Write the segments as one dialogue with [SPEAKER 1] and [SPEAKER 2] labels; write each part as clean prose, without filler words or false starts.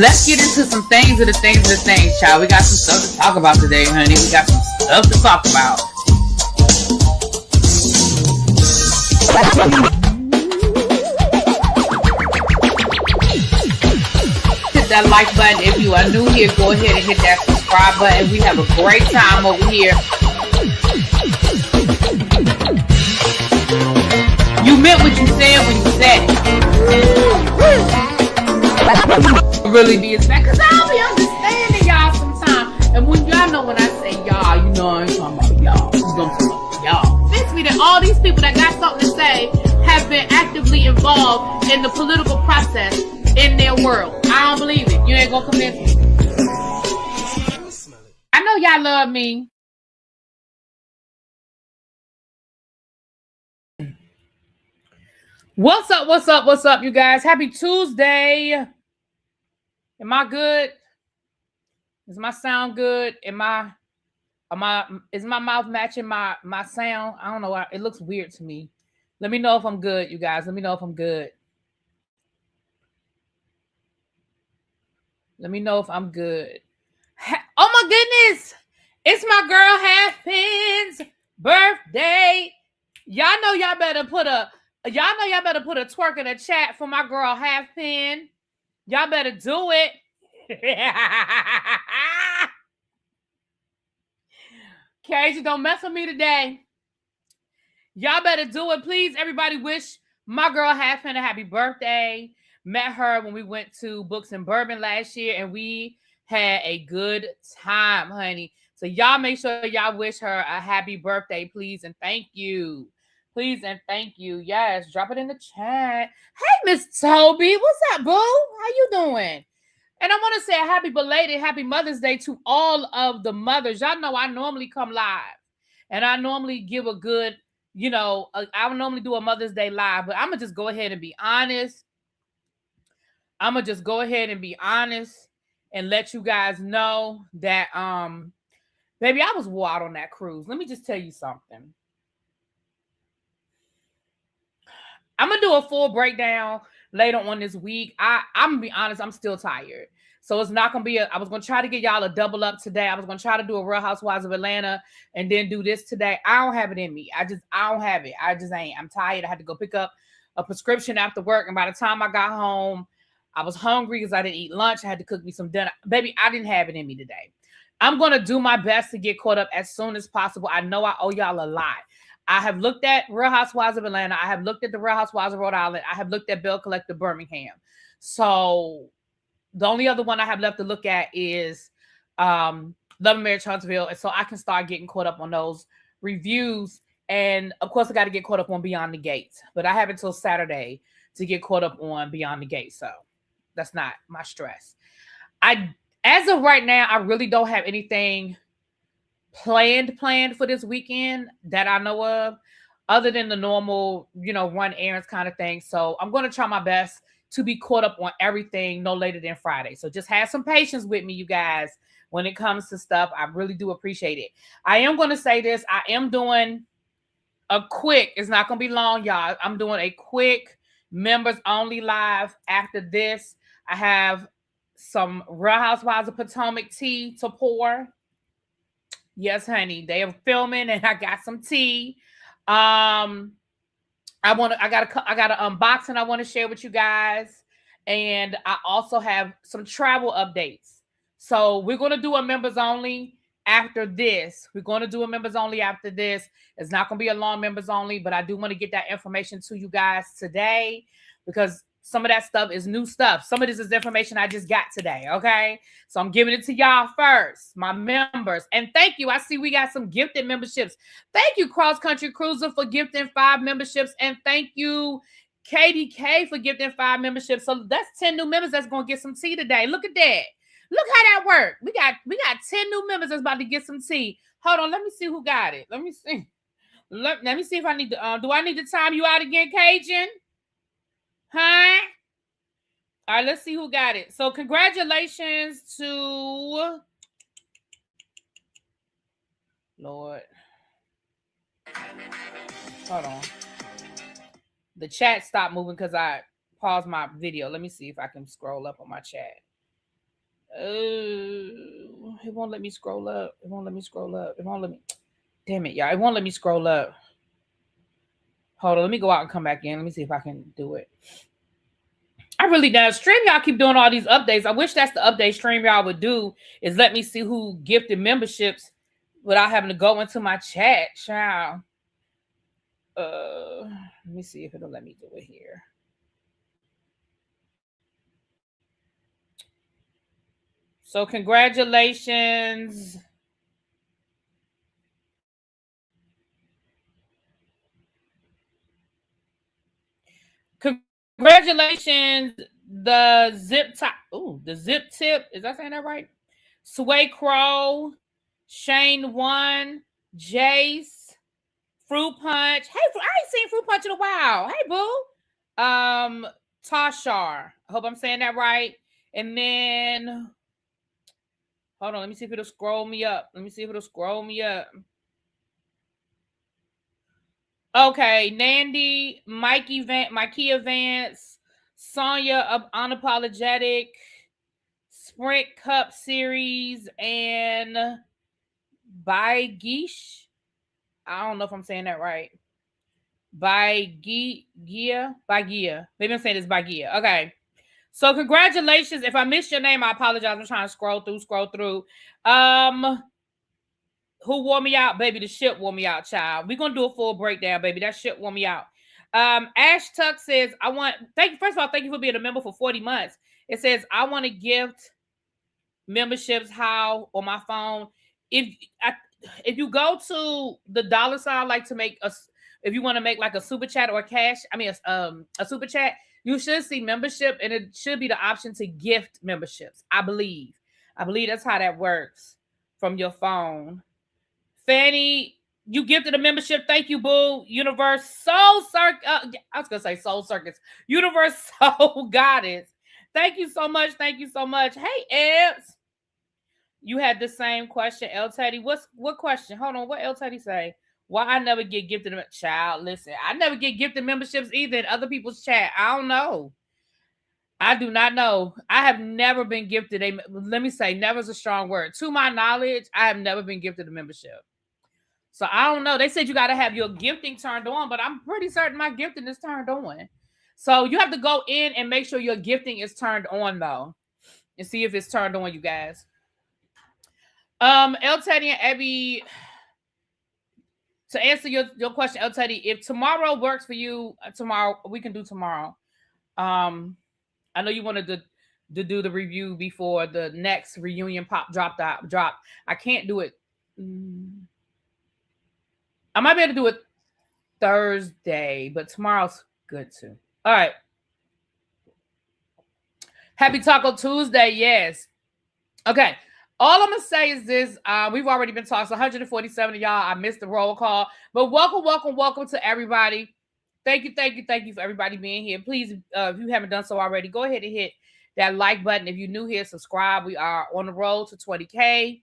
[SPEAKER 1] Let's get into some things, child. We got some stuff to talk about today, honey. We got some stuff to talk about. Hit that like button if you are new here. Go ahead and hit that subscribe button. We have a great time over here. You meant what you said when you said it. Really be as bad, because I'll be understanding y'all sometimes. And when y'all know when I say y'all, you know I ain't talking about y'all. You know I'm talking about y'all. Makes me that all these people that got something to say have been actively involved in the political process in their world. I don't believe it. You ain't gonna convince me. I know y'all love me. What's up, you guys? Happy Tuesday. Am I good? Does my sound good? Is my mouth matching my sound? I don't know. It looks weird to me. Let me know if I'm good, you guys. Let me know if I'm good. Let me know if I'm good. Oh my goodness. It's my girl Halfpen's birthday. Y'all know y'all better put a twerk in the chat for my girl Halfpen. Y'all better do it. Cajun, don't mess with me today. Y'all better do it, please. Everybody wish my girl Halfpen a happy birthday. Met her when we went to Books and Bourbon last year, and we had a good time, honey. So y'all make sure y'all wish her a happy birthday, please, and thank you. Please and thank you. Yes, drop it in the chat. Hey, Miss Toby. What's up, boo? How you doing? And I want to say a happy belated, happy Mother's Day to all of the mothers. Y'all know I normally come live. And I normally give a good, I would normally do a Mother's Day live. But I'm going to just go ahead and be honest. And let you guys know that, baby, I was wild on that cruise. Let me just tell you something. I'm going to do a full breakdown later on this week. I'm going to be honest, I'm still tired. So it's not going to be I was going to try to get y'all a double up today. I was going to try to do a Real Housewives of Atlanta and then do this today. I don't have it in me. I don't have it. I just ain't. I'm tired. I had to go pick up a prescription after work. And by the time I got home, I was hungry because I didn't eat lunch. I had to cook me some dinner. Baby, I didn't have it in me today. I'm going to do my best to get caught up as soon as possible. I know I owe y'all a lot. I have looked at Real Housewives of Atlanta. I have looked at the Real Housewives of Rhode Island. I have looked at Bill Collector Birmingham. So the only other one I have left to look at is Love and Marriage Huntsville. And so I can start getting caught up on those reviews. And of course, I got to get caught up on Beyond the Gates. But I have until Saturday to get caught up on Beyond the Gates. So that's not my stress. As of right now, I really don't have anything planned for this weekend that I know of, other than the normal, run errands kind of thing. So I'm going to try my best to be caught up on everything no later than Friday. So just have some patience with me, you guys, when it comes to stuff. I really do appreciate it. I am going to say this. I am doing a quick, it's not going to be long, y'all. I'm doing a quick members only live after this. I have some Real Housewives of Potomac tea to pour. Yes, honey, they are filming, and I got some tea. I got an unboxing I want to share with you guys, and I also have some travel updates. So we're going to do a members only after this. It's not going to be a long members only, but I do want to get that information to you guys today because some of that stuff is new stuff. Some of this is information I just got today, okay? So I'm giving it to y'all first, my members. And thank you. I see we got some gifted memberships. Thank you, Cross Country Cruiser, for gifting 5 memberships. And thank you, KDK, for gifting 5 memberships. So that's 10 new members that's going to get some tea today. Look at that. Look how that worked. We got 10 new members that's about to get some tea. Hold on. Let me see who got it. Let me see. Let me see if I need to, do I need to time you out again, Cajun? Huh? All right, let's see who got it. So congratulations to Lord. Hold on. The chat stopped moving because I paused my video. Let me see if I can scroll up on my chat. It won't let me scroll up. It won't let me scroll up. It won't let me. Damn it, y'all. It won't let me scroll up. Hold on. Let me go out and come back in. Let me see if I can do it. I really don't. StreamYard keep doing all these updates. I wish that's the update StreamYard would do, is let me see who gifted memberships without having to go into my chat. Child. Let me see if it'll let me do it here. So congratulations. Congratulations, the zip top. Ooh, the zip tip. Is that saying that right? Sway Crow, Shane One, Jace, Fruit Punch. Hey, I ain't seen Fruit Punch in a while. Hey, boo. Tashar. I hope I'm saying that right. And then hold on, let me see if it'll scroll me up. Okay, Nandy, Mikey Vance, Sonya of Unapologetic, Sprint Cup Series, and Baigish. I don't know if I'm saying that right. Baigia. Maybe I'm saying it's Baigia. Okay. So congratulations. If I missed your name, I apologize. I'm trying to scroll through. Who wore me out, baby? The ship wore me out, child. We're gonna do a full breakdown, baby. That ship wore me out. Ash Tuck says, first of all, thank you for being a member for 40 months. It says, I want to gift memberships how on my phone. If you go to the dollar sign, like to make if you want to make like a super chat or cash, a super chat, you should see membership, and it should be the option to gift memberships. I believe that's how that works from your phone. Fanny, you gifted a membership. Thank you, boo. Universe Soul Circus. I was gonna say Soul Circus. Universe Soul Goddess. Thank you so much. Hey, Ebs. You had the same question, El Teddy. What question? Hold on. What El Teddy say? Why I never get gifted a child? Listen, I never get gifted memberships either in other people's chat. I don't know. I do not know. I have never been gifted let me say, never is a strong word. To my knowledge, I have never been gifted a membership. So I don't know. They said you got to have your gifting turned on, but I'm pretty certain my gifting is turned on. So you have to go in and make sure your gifting is turned on, though, and see if it's turned on, you guys. El Teddy and Abby, to answer your question, El Teddy, if tomorrow works for you, tomorrow we can do tomorrow. I know you wanted to do the review before the next reunion pop drop. I can't do it. I might be able to do it Thursday, but tomorrow's good too. All right. Happy Taco Tuesday. Yes. Okay. All I'm going to say is this. We've already been talking. So 147 of y'all. I missed the roll call. But welcome to everybody. Thank you for everybody being here. Please, if you haven't done so already, go ahead and hit that like button. If you're new here, subscribe. We are on the road to 20K.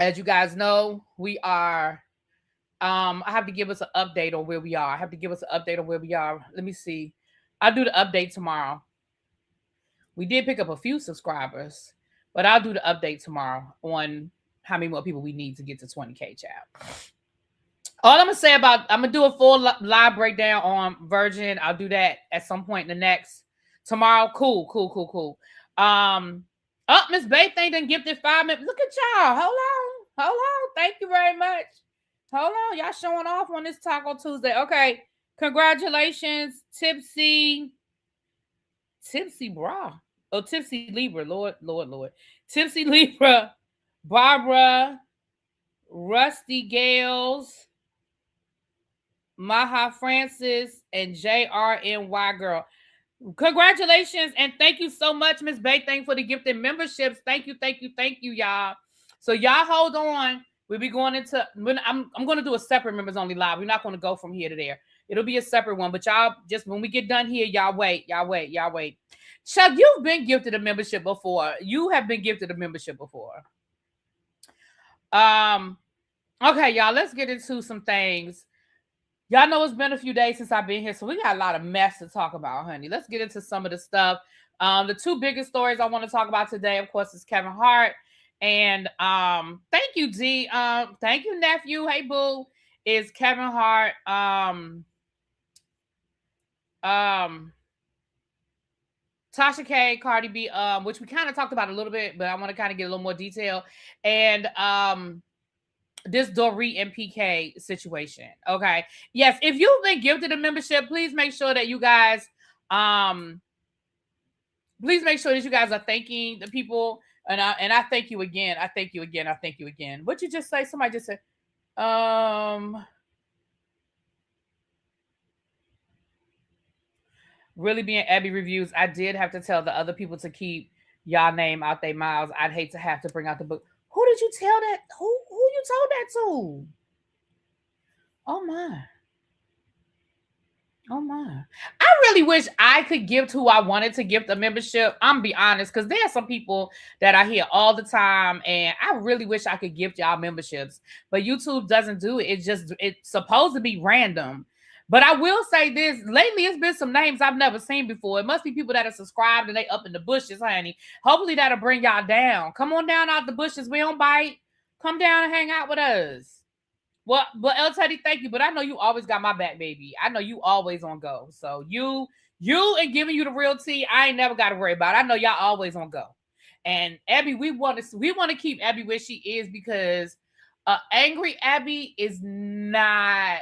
[SPEAKER 1] As you guys know, we are... I have to give us an update on where we are. Let me see. I'll do the update tomorrow. We did pick up a few subscribers, but I'll do the update tomorrow on how many more people we need to get to 20K, child. All I'm going to say I'm going to do a full live breakdown on Virgin. I'll do that at some point in the next tomorrow. Cool. Miss Bay thing done gifted 5 minutes. Look at y'all. Hold on. Thank you very much. Hold on, y'all showing off on this Taco Tuesday. Okay, congratulations, Tipsy Bra. Oh, Tipsy Libra, Lord. Tipsy Libra, Barbara, Rusty Gales, Maha Francis, and JRNY Girl. Congratulations, and thank you so much, Miss Bay. Thank you for the gifted memberships. Thank you, y'all. So y'all hold on. We'll be going into... I'm going to do a separate members only live. We're not going to go from here to there. It'll be a separate one. But y'all, just when we get done here, y'all wait. Chuck, you've been gifted a membership before. You have been gifted a membership before. Okay, y'all, let's get into some things. Y'all know it's been a few days since I've been here, so we got a lot of mess to talk about, honey. Let's get into some of the stuff. The two biggest stories I want to talk about today, of course, is Kevin Hart. And thank you, D. Thank you, nephew. Hey, boo. Is Kevin Hart um Tasha K, Cardi B, which we kind of talked about a little bit, but I want to kind of get a little more detail. And this Dorit and PK situation. Okay. Yes, if you've been gifted a membership, please make sure that you guys are thanking the people. And I thank you again. I thank you again. I thank you again. What'd you just say? Somebody just said, really being Abby reviews. I did have to tell the other people to keep y'all name out their mouths. I'd hate to have to bring out the book. Who did you tell that? Who you told that to? Oh my. Oh my. I really wish I could gift who I wanted to gift a membership. I'm be honest, because there are some people that I hear all the time, and I really wish I could gift y'all memberships. But YouTube doesn't do it. It's supposed to be random. But I will say this, lately it's been some names I've never seen before. It must be people that are subscribed and they up in the bushes, honey. Hopefully that'll bring y'all down. Come on down out the bushes. We don't bite. Come down and hang out with us. Well, but El Teddy, thank you. But I know you always got my back, baby. I know you always on go. So you and giving you the real tea, I ain't never got to worry about it. I know y'all always on go. And Abby, we want to keep Abby where she is, because angry Abby is not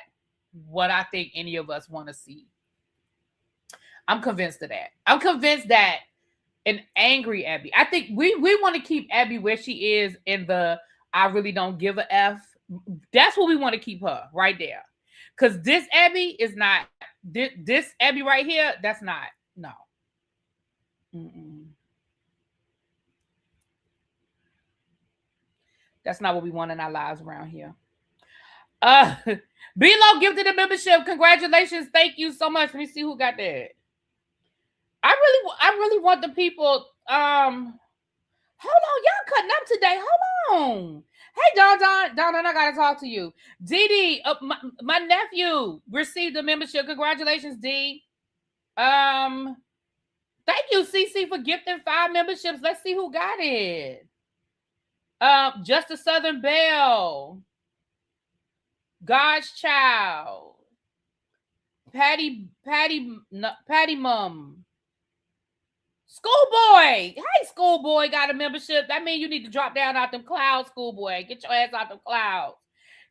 [SPEAKER 1] what I think any of us want to see. I'm convinced of that. I'm convinced that an angry Abby. I think we want to keep Abby where she is in the I really don't give a F. That's what we want to keep her right there. Because this Abby is not, this Abby right here, that's not, no. Mm-mm. That's not what we want in our lives around here. B-Lo gifted a membership. Congratulations. Thank you so much. Let me see who got that. I really want the people, hold on, y'all cutting up today. Hold on. Hey, Don, I gotta talk to you. Dee, my nephew received a membership. Congratulations, D. Thank you, CC, for gifting 5 memberships. Let's see who got it. Just a Southern Belle, God's Child, Patty Mum. Schoolboy. Hey, Schoolboy got a membership. That means you need to drop down out them clouds, Schoolboy. Get your ass out them clouds.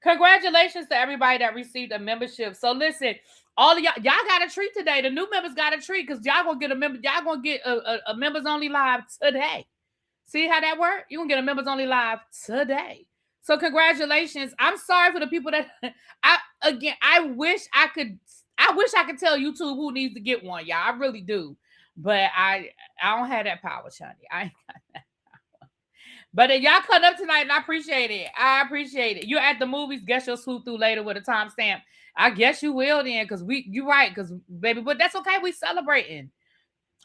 [SPEAKER 1] Congratulations to everybody that received a membership. So listen, all of y'all got a treat today. The new members got a treat, because y'all gonna get a members only live today. See how that worked? You're gonna get a members only live today. So congratulations. I'm sorry for the people that I wish I could tell YouTube who needs to get one, y'all. I really do. But I don't have that power, Shani. I ain't got that power. But y'all cut up tonight, and I appreciate it. I appreciate it. You're at the movies. Guess you'll swoop through later with a timestamp. I guess you will then, because you're right, because baby, but that's okay. We celebrating.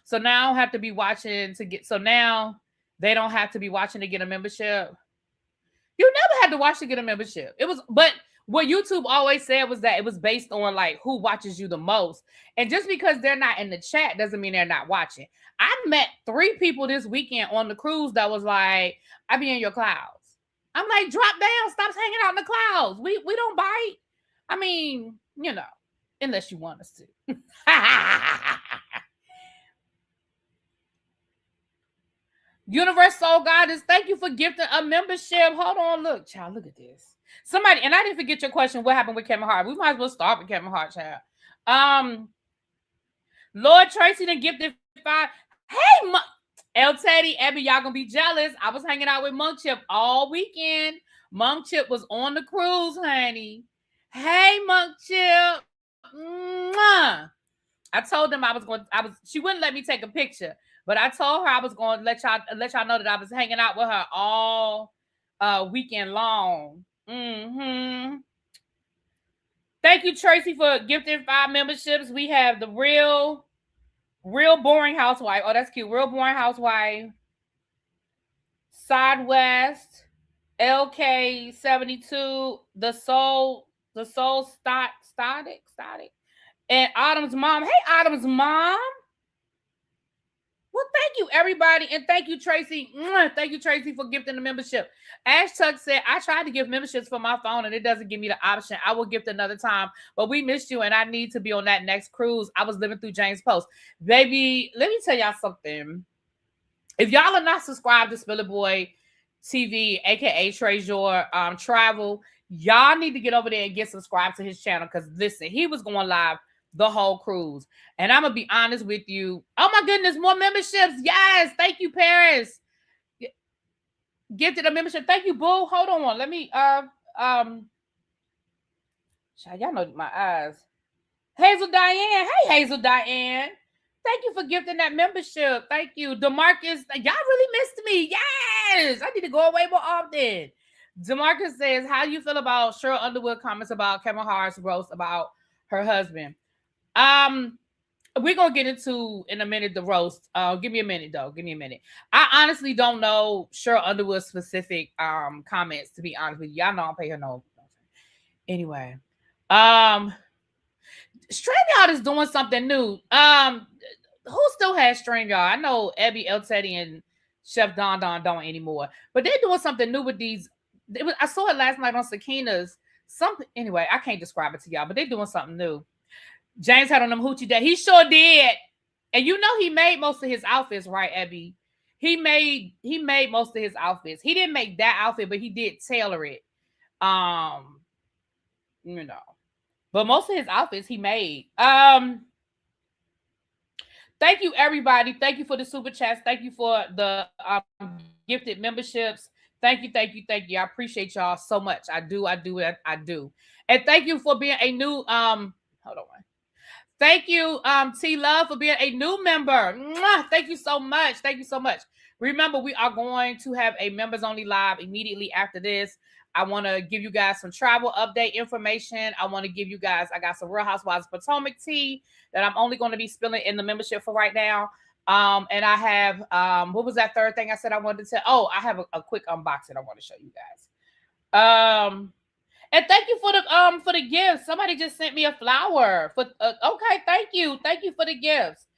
[SPEAKER 1] So now I don't have to be watching to get. So now they don't have to be watching to get a membership. You never had to watch to get a membership. But what YouTube always said was that it was based on like who watches you the most. And just because they're not in the chat doesn't mean they're not watching. I met 3 people this weekend on the cruise that was like, I be in your clouds. I'm like, drop down, stop hanging out in the clouds. We don't bite. I mean, unless you want us to. Universe Soul Goddess, thank you for gifting a membership. Hold on, look, child, look at this. Somebody, and I didn't forget your question, what happened with Kevin Hart? We might as well start with Kevin Hart, child. Lord Tracy done gifted 5. Hey, El Teddy, Abby, y'all gonna be jealous. I was hanging out with Monk Chip all weekend. Monk Chip was on the cruise, honey. Hey, Monk Chip. Mwah. I told them she wouldn't let me take a picture. But I told her I was going to let y'all know that I was hanging out with her all weekend long. Mm-hmm. Thank you, Tracy, for gifting 5 memberships. We have the real boring housewife. Oh, that's cute. Real boring housewife. Sidewest, LK72, the soul static, and Autumn's mom. Hey, Autumn's mom. Well, thank you, everybody. And thank you, Tracy. Thank you, Tracy, for gifting the membership. Ash Tuck said, I tried to give memberships for my phone and it doesn't give me the option. I will gift another time, but we missed you and I need to be on that next cruise. I was living through James Post. Baby, let me tell y'all something. If y'all are not subscribed to Spiller Boy TV, aka Treasure Travel, y'all need to get over there and get subscribed to his channel. Because listen, he was going live the whole cruise. And I'm gonna be honest with you. Oh my goodness, more memberships. Yes, thank you, Paris. Gifted a membership. Thank you, Boo. Hold on. Let me y'all know my eyes. Hazel Diane. Hey, Hazel Diane. Thank you for gifting that membership. Thank you. DeMarcus, y'all really missed me. Yes. I need to go away more often. DeMarcus says, how do you feel about Cheryl Underwood comments about Kevin Hart's roast about her husband? We're going to get into in a minute the roast. Give me a minute, though. Give me a minute. I honestly don't know Cheryl Underwood's specific comments, to be honest with you. Y'all know I don't pay her no. Anyway. StreamYard is doing something new. Who still has StreamYard? I know Abby El Teddy and Chef Don don't anymore, but they're doing something new with these. I saw it last night on Sakina's. Something anyway. I can't describe it to y'all, but they're doing something new. James had on them hoochie day. He sure did, and you know he made most of his outfits, right, Abby? He made most of his outfits. He didn't make that outfit, but he did tailor it. You know. But most of his outfits he made. Thank you, everybody. Thank you for the super chats. Thank you for the gifted memberships. Thank you. I appreciate y'all so much. I do. And thank you for being a new hold on. Thank you, T Love, for being a new member. Mwah! Thank you so much. Remember, we are going to have a members only live immediately after this. I want to give you guys some travel update information. I want to give you guys, I got some Real Housewives of Potomac tea that I'm only going to be spilling in the membership for right now. And I have, what was that third thing I said I wanted to tell? Oh, I have a quick unboxing I want to show you guys. And thank you for the gifts. Somebody just sent me a flower. Okay, thank you for the gifts.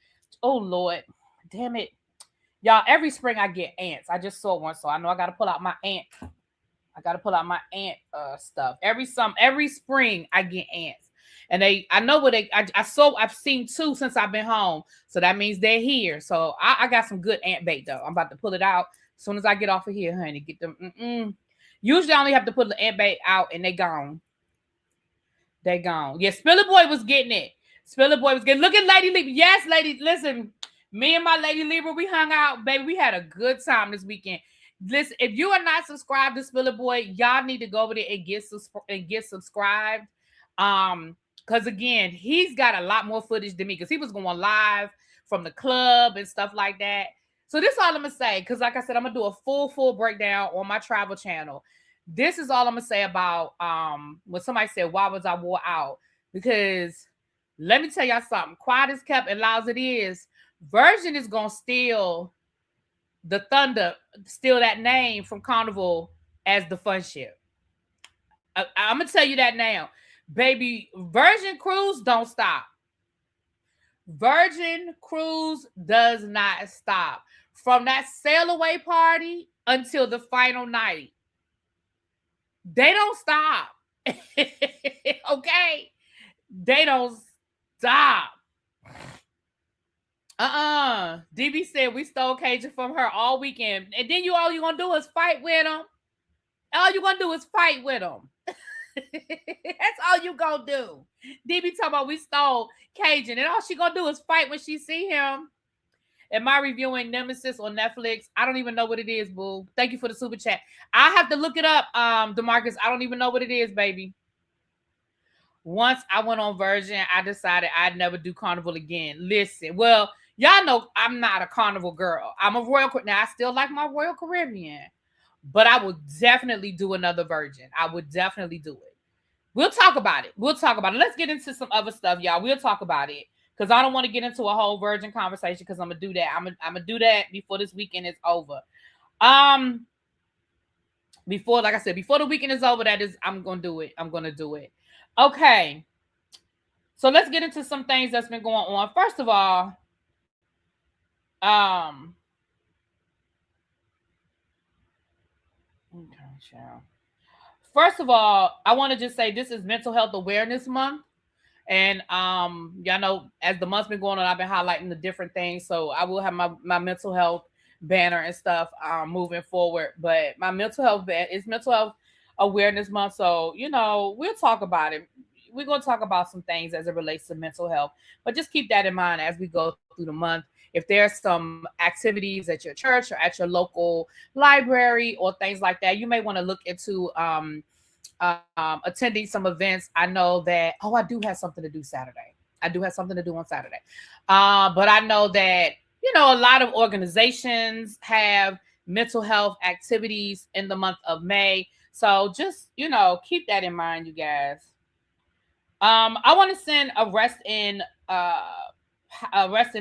[SPEAKER 1] Oh Lord, damn it, y'all! Every spring I get ants. I just saw one, so I know I got to pull out my ant. Stuff. Every spring I get ants, and I've seen two since I've been home, so that means they're here. So I got some good ant bait though. I'm about to pull it out as soon as I get off of here, honey. Get them. Usually I only have to put the ant bait out and they gone. Yeah, Spiller Boy was getting it. Look at Lady Libra. Yes, lady. Listen, me and my Lady Libra, we hung out, baby. We had a good time this weekend. Listen, if you are not subscribed to Spiller Boy, y'all need to go over there and get subscribed. Because again, he's got a lot more footage than me because he was going live from the club and stuff like that. So this is all I'm gonna say, because like I said, I'm gonna do a full breakdown on my travel channel. This is all I'm gonna say about when somebody said, why was I wore out? Because let me tell y'all something. Quiet is kept and loud as it is. Virgin is gonna steal the thunder, steal that name from Carnival as the fun ship. I'm gonna tell you that now, baby. Virgin Cruise don't stop. Virgin Cruise does not stop from that sail away party until the final night. They don't stop. Okay, they don't stop. DB said we stole Cajun from her all weekend, and then all you gonna do is fight with them. That's all you gonna do. DB talking about we stole Cajun, and all she gonna do is fight when she see him. Am I reviewing Nemesis on Netflix? I don't even know what it is, boo. Thank you for the super chat. I have to look it up, DeMarcus. I don't even know what it is, baby. Once I went on Virgin, I decided I'd never do Carnival again. Listen, well, y'all know I'm not a Carnival girl. I'm a Royal. Now, I still like my Royal Caribbean, but I will definitely do another Virgin. I would definitely do it. We'll talk about it. Let's get into some other stuff, y'all. We'll talk about it. Because I don't want to get into a whole Virgin conversation because I'm going to do that. I'm going to do that before this weekend is over. Before the weekend is over, I'm going to do it. Okay. So let's get into some things that's been going on. First of all, Um, okay, child. First of all, I want to just say this is Mental Health Awareness Month. And y'all know as the month's been going on, I've been highlighting the different things. So I will have my mental health banner and stuff moving forward. But my mental health is Mental Health Awareness Month. So, we'll talk about it. We're going to talk about some things as it relates to mental health. But just keep that in mind as we go through the month. If there's some activities at your church or at your local library or things like that, you may want to look into attending some events. I know that, I do have something to do Saturday. I do have something to do on Saturday. But I know that, a lot of organizations have mental health activities in the month of May. So just, keep that in mind, you guys. I want to send a rest in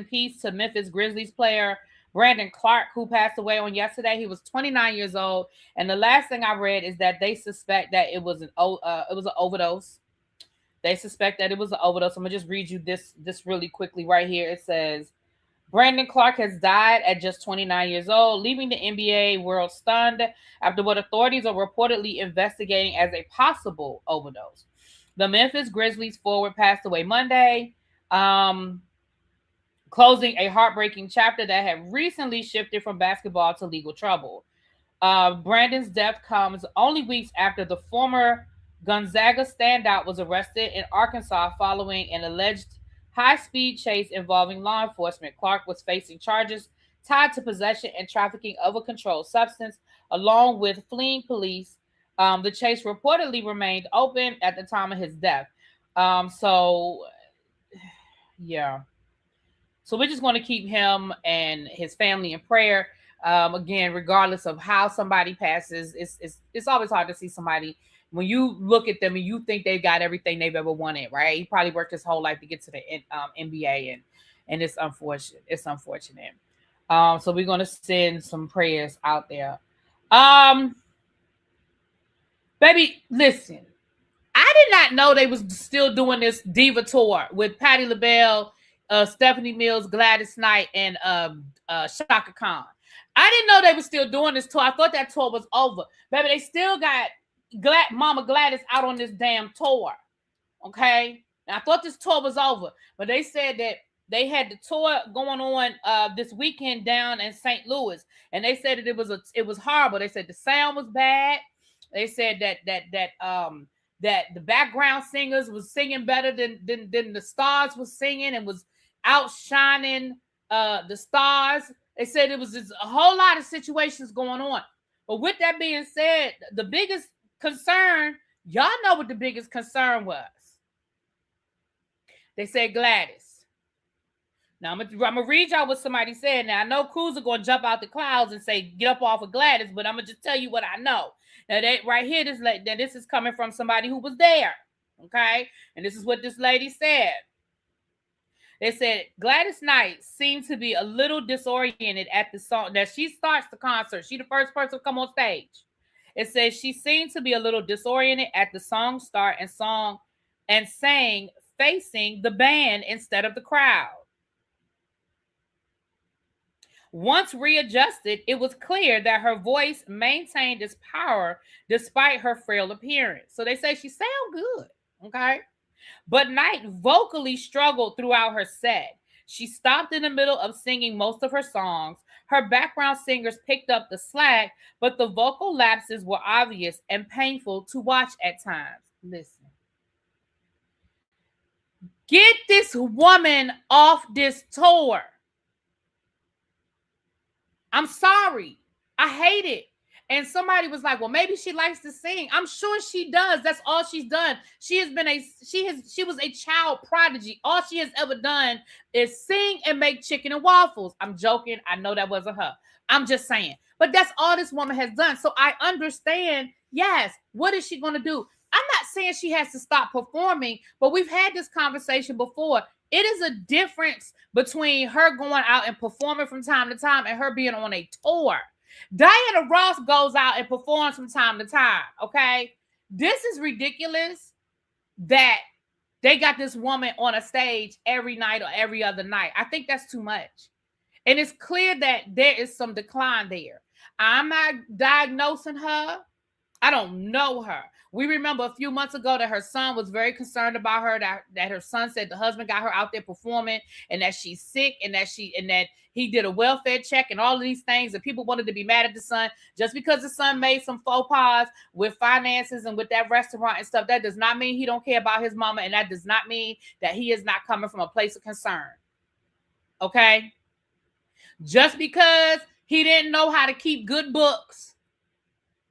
[SPEAKER 1] peace to Memphis Grizzlies player Brandon Clark, who passed away on yesterday. He was 29 years old, and the last thing I read is that they suspect that it was an overdose. They suspect that it was an overdose. I'm gonna just read you this really quickly right here. It says Brandon Clark has died at just 29 years old, leaving the NBA world stunned after what authorities are reportedly investigating as a possible overdose. The Memphis Grizzlies forward passed away Monday. Closing a heartbreaking chapter that had recently shifted from basketball to legal trouble. Brandon's death comes only weeks after the former Gonzaga standout was arrested in Arkansas following an alleged high-speed chase involving law enforcement. Clark was facing charges tied to possession and trafficking of a controlled substance, along with fleeing police. The chase reportedly remained open at the time of his death. Yeah. So we're just going to keep him and his family in prayer. Again, regardless of how somebody passes, it's always hard to see somebody when you look at them and you think they've got everything they've ever wanted, right? He probably worked his whole life to get to the NBA, and it's unfortunate. It's unfortunate. So we're going to send some prayers out there. Baby, listen. I did not know they was still doing this Diva tour with Patti LaBelle, Stephanie Mills, Gladys Knight, and Shaka Khan. I didn't know they were still doing this tour. I thought that tour was over. Baby, they still got Mama Gladys out on this damn tour. Okay? And I thought this tour was over. But they said that they had the tour going on this weekend down in St. Louis. And they said that it was horrible. They said the sound was bad. They said that the background singers was singing better than the stars was singing and was outshining the stars. They said it was just a whole lot of situations going on. But with that being said, the biggest concern, y'all know what the biggest concern was. They said Gladys. Now, I'm gonna read y'all what somebody said. Now, I know crews are going to jump out the clouds and say, get up off of Gladys, but I'm going to just tell you what I know. Now, right here, this is coming from somebody who was there, okay? And this is what this lady said. They said, Gladys Knight seemed to be a little disoriented at the song. That she starts the concert. She the first person to come on stage. It says she seemed to be a little disoriented at the song start and sang facing the band instead of the crowd. Once readjusted, it was clear that her voice maintained its power despite her frail appearance. So they say she sounds good, okay? But Knight vocally struggled throughout her set. She stopped in the middle of singing most of her songs. Her background singers picked up the slack, but the vocal lapses were obvious and painful to watch at times. Listen. Get this woman off this tour. I'm sorry. I hate it. And somebody was like, well, maybe she likes to sing. I'm sure she does. That's all she's done. She was a child prodigy. All she has ever done is sing and make chicken and waffles. I'm joking. I know that wasn't her. I'm just saying. But that's all this woman has done. So I understand, yes, what is she going to do? I'm not saying she has to stop performing, but we've had this conversation before. It is a difference between her going out and performing from time to time and her being on a tour. Diana Ross goes out and performs from time to time, okay? This is ridiculous that they got this woman on a stage every night or every other night. I think that's too much. And it's clear that there is some decline there. I'm not diagnosing her. I don't know her. We remember a few months ago that her son was very concerned about her, that her son said the husband got her out there performing and that she's sick and that he did a welfare check and all of these things, and people wanted to be mad at the son just because the son made some faux pas with finances and with that restaurant and stuff. That does not mean he don't care about his mama, and that does not mean that he is not coming from a place of concern. Okay? Just because he didn't know how to keep good books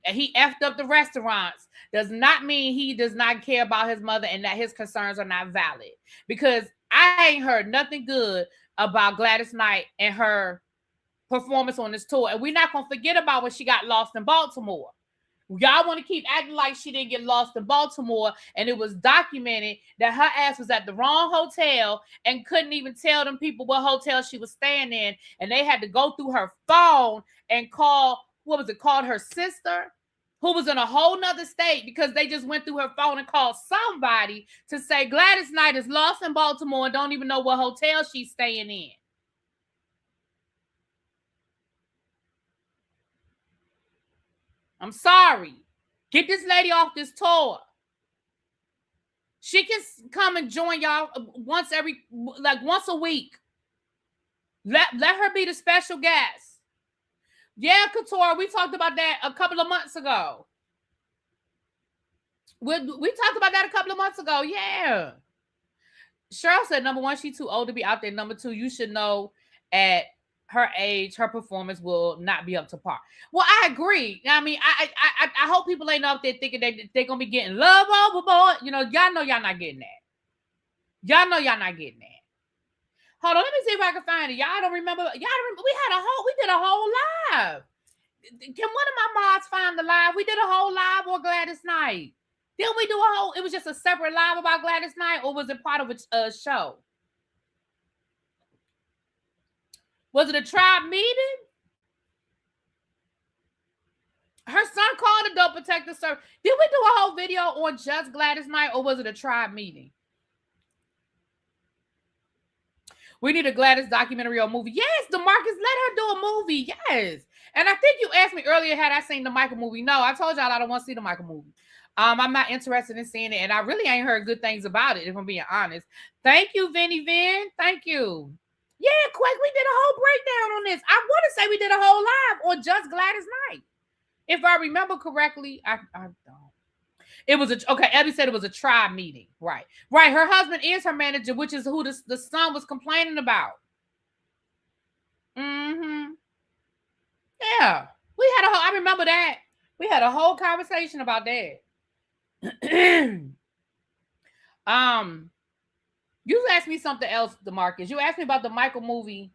[SPEAKER 1] and he effed up the restaurants does not mean he does not care about his mother and that his concerns are not valid. Because I ain't heard nothing good about Gladys Knight and her performance on this tour. And we're not going to forget about when she got lost in Baltimore. Y'all want to keep acting like she didn't get lost in Baltimore, and it was documented that her ass was at the wrong hotel and couldn't even tell them people what hotel she was staying in, and they had to go through her phone and called her sister, who was in a whole nother state, because they just went through her phone and called somebody to say Gladys Knight is lost in Baltimore and don't even know what hotel she's staying in. I'm sorry. Get this lady off this tour. She can come and join y'all once a week. Let her be the special guest. Yeah, Couture, we talked about that a couple of months ago. We talked about that a couple of months ago. Yeah. Cheryl said, number one, she's too old to be out there. Number two, you should know at her age, her performance will not be up to par. Well, I agree. I mean, I hope people ain't up there thinking they're going to be getting love overboard. You know y'all not getting that. Y'all know y'all not getting that. Hold on, let me see if I can find it. Y'all don't remember. We did a whole live. Can one of my mods find the live? We did a whole live on Gladys Knight. Didn't we do it was just a separate live about Gladys Knight, or was it part of a show? Was it a tribe meeting? Her son called a dope protector service. Did we do a whole video on just Gladys Knight, or was it a tribe meeting? We need a Gladys documentary or movie. Yes, DeMarcus, let her do a movie. Yes. And I think you asked me earlier, had I seen the Michael movie? No, I told y'all I don't want to see the Michael movie. I'm not interested in seeing it, and I really ain't heard good things about it, if I'm being honest. Thank you, Vinny Vin. Thank you. Yeah, Quake, we did a whole breakdown on this. I want to say we did a whole live on just Gladys Knight. If I remember correctly, I don't. It was okay. Abby said it was a tribe meeting. Right. Her husband is her manager, which is who the son was complaining about. Mm-hmm. Yeah. I remember that. We had a whole conversation about that. You asked me something else, DeMarcus. You asked me about the Michael movie.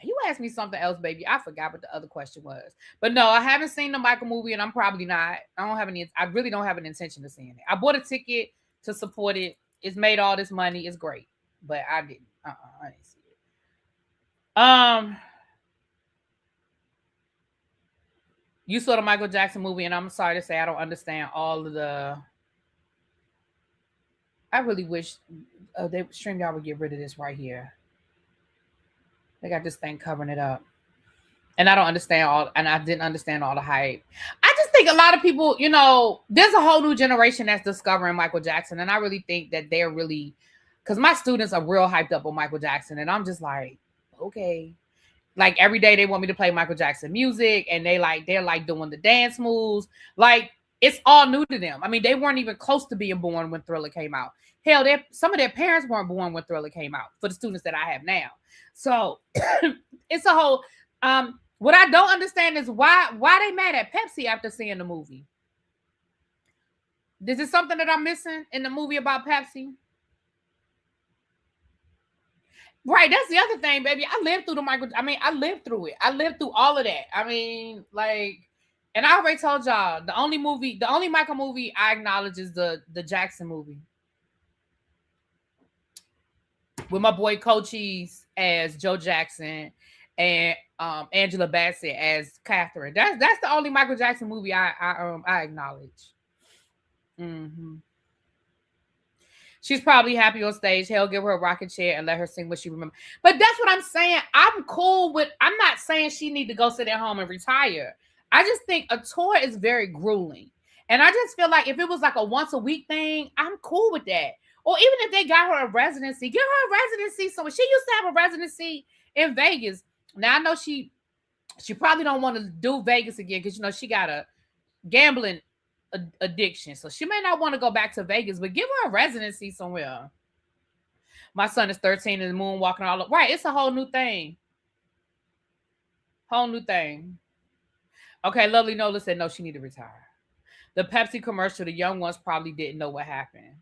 [SPEAKER 1] You asked me something else, baby. I forgot what the other question was. But no, I haven't seen the Michael movie, and I'm probably not. I really don't have an intention of seeing it. I bought a ticket to support it. It's made all this money. It's great. But I didn't. I didn't see it. You saw the Michael Jackson movie, and I'm sorry to say I don't understand all of the. I really wish StreamYard would get rid of this right here. They got this thing covering it up. And I don't understand and I didn't understand all the hype. I just think a lot of people, there's a whole new generation that's discovering Michael Jackson. And I really think that they're really, because my students are real hyped up on Michael Jackson. And I'm just like, okay. Like every day they want me to play Michael Jackson music, and they're like doing the dance moves. Like it's all new to them. I mean, they weren't even close to being born when Thriller came out. Hell, some of their parents weren't born when Thriller came out, for the students that I have now. So it's a whole, what I don't understand is why they mad at Pepsi after seeing the movie. Is it something that I'm missing in the movie about Pepsi? Right, that's the other thing, baby. I lived through I lived through it. I lived through all of that. I mean, like, and I already told y'all, the only Michael movie I acknowledge is the Jackson movie. With my boy Cochise as Joe Jackson and Angela Bassett as Catherine. That's the only Michael Jackson movie I acknowledge. Mm-hmm. She's probably happy on stage. Hell, give her a rocking chair and let her sing what she remembers. But that's what I'm saying. I'm cool with. I'm not saying she need to go sit at home and retire. I just think a tour is very grueling, and I just feel like if it was like a once a week thing, I'm cool with that. Or even if they got her a residency, give her a residency. So she used to have a residency in Vegas. Now I know she probably don't want to do Vegas again because she got a gambling addiction, so she may not want to go back to Vegas, but give her a residency somewhere. My son is 13 and the moon walking all up. Right, it's a whole new thing. Whole new thing. Okay, Lovely Nola said no, she need to retire. The Pepsi commercial, the young ones probably didn't know what happened.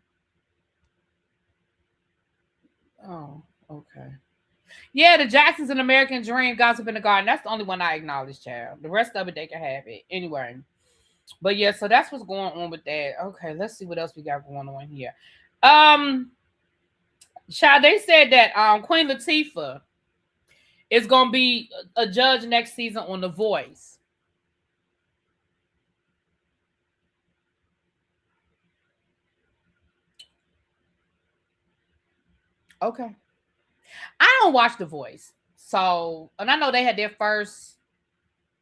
[SPEAKER 1] Oh, okay. Yeah, the Jacksons and American Dream, Gossip in the Garden. That's the only one I acknowledge, child. The rest of it, they can have it. Anyway. But yeah, so that's what's going on with that. Okay, let's see what else we got going on here. Child, they said that Queen Latifah is gonna be a judge next season on The Voice. Okay. I don't watch The Voice. So, and I know they had their first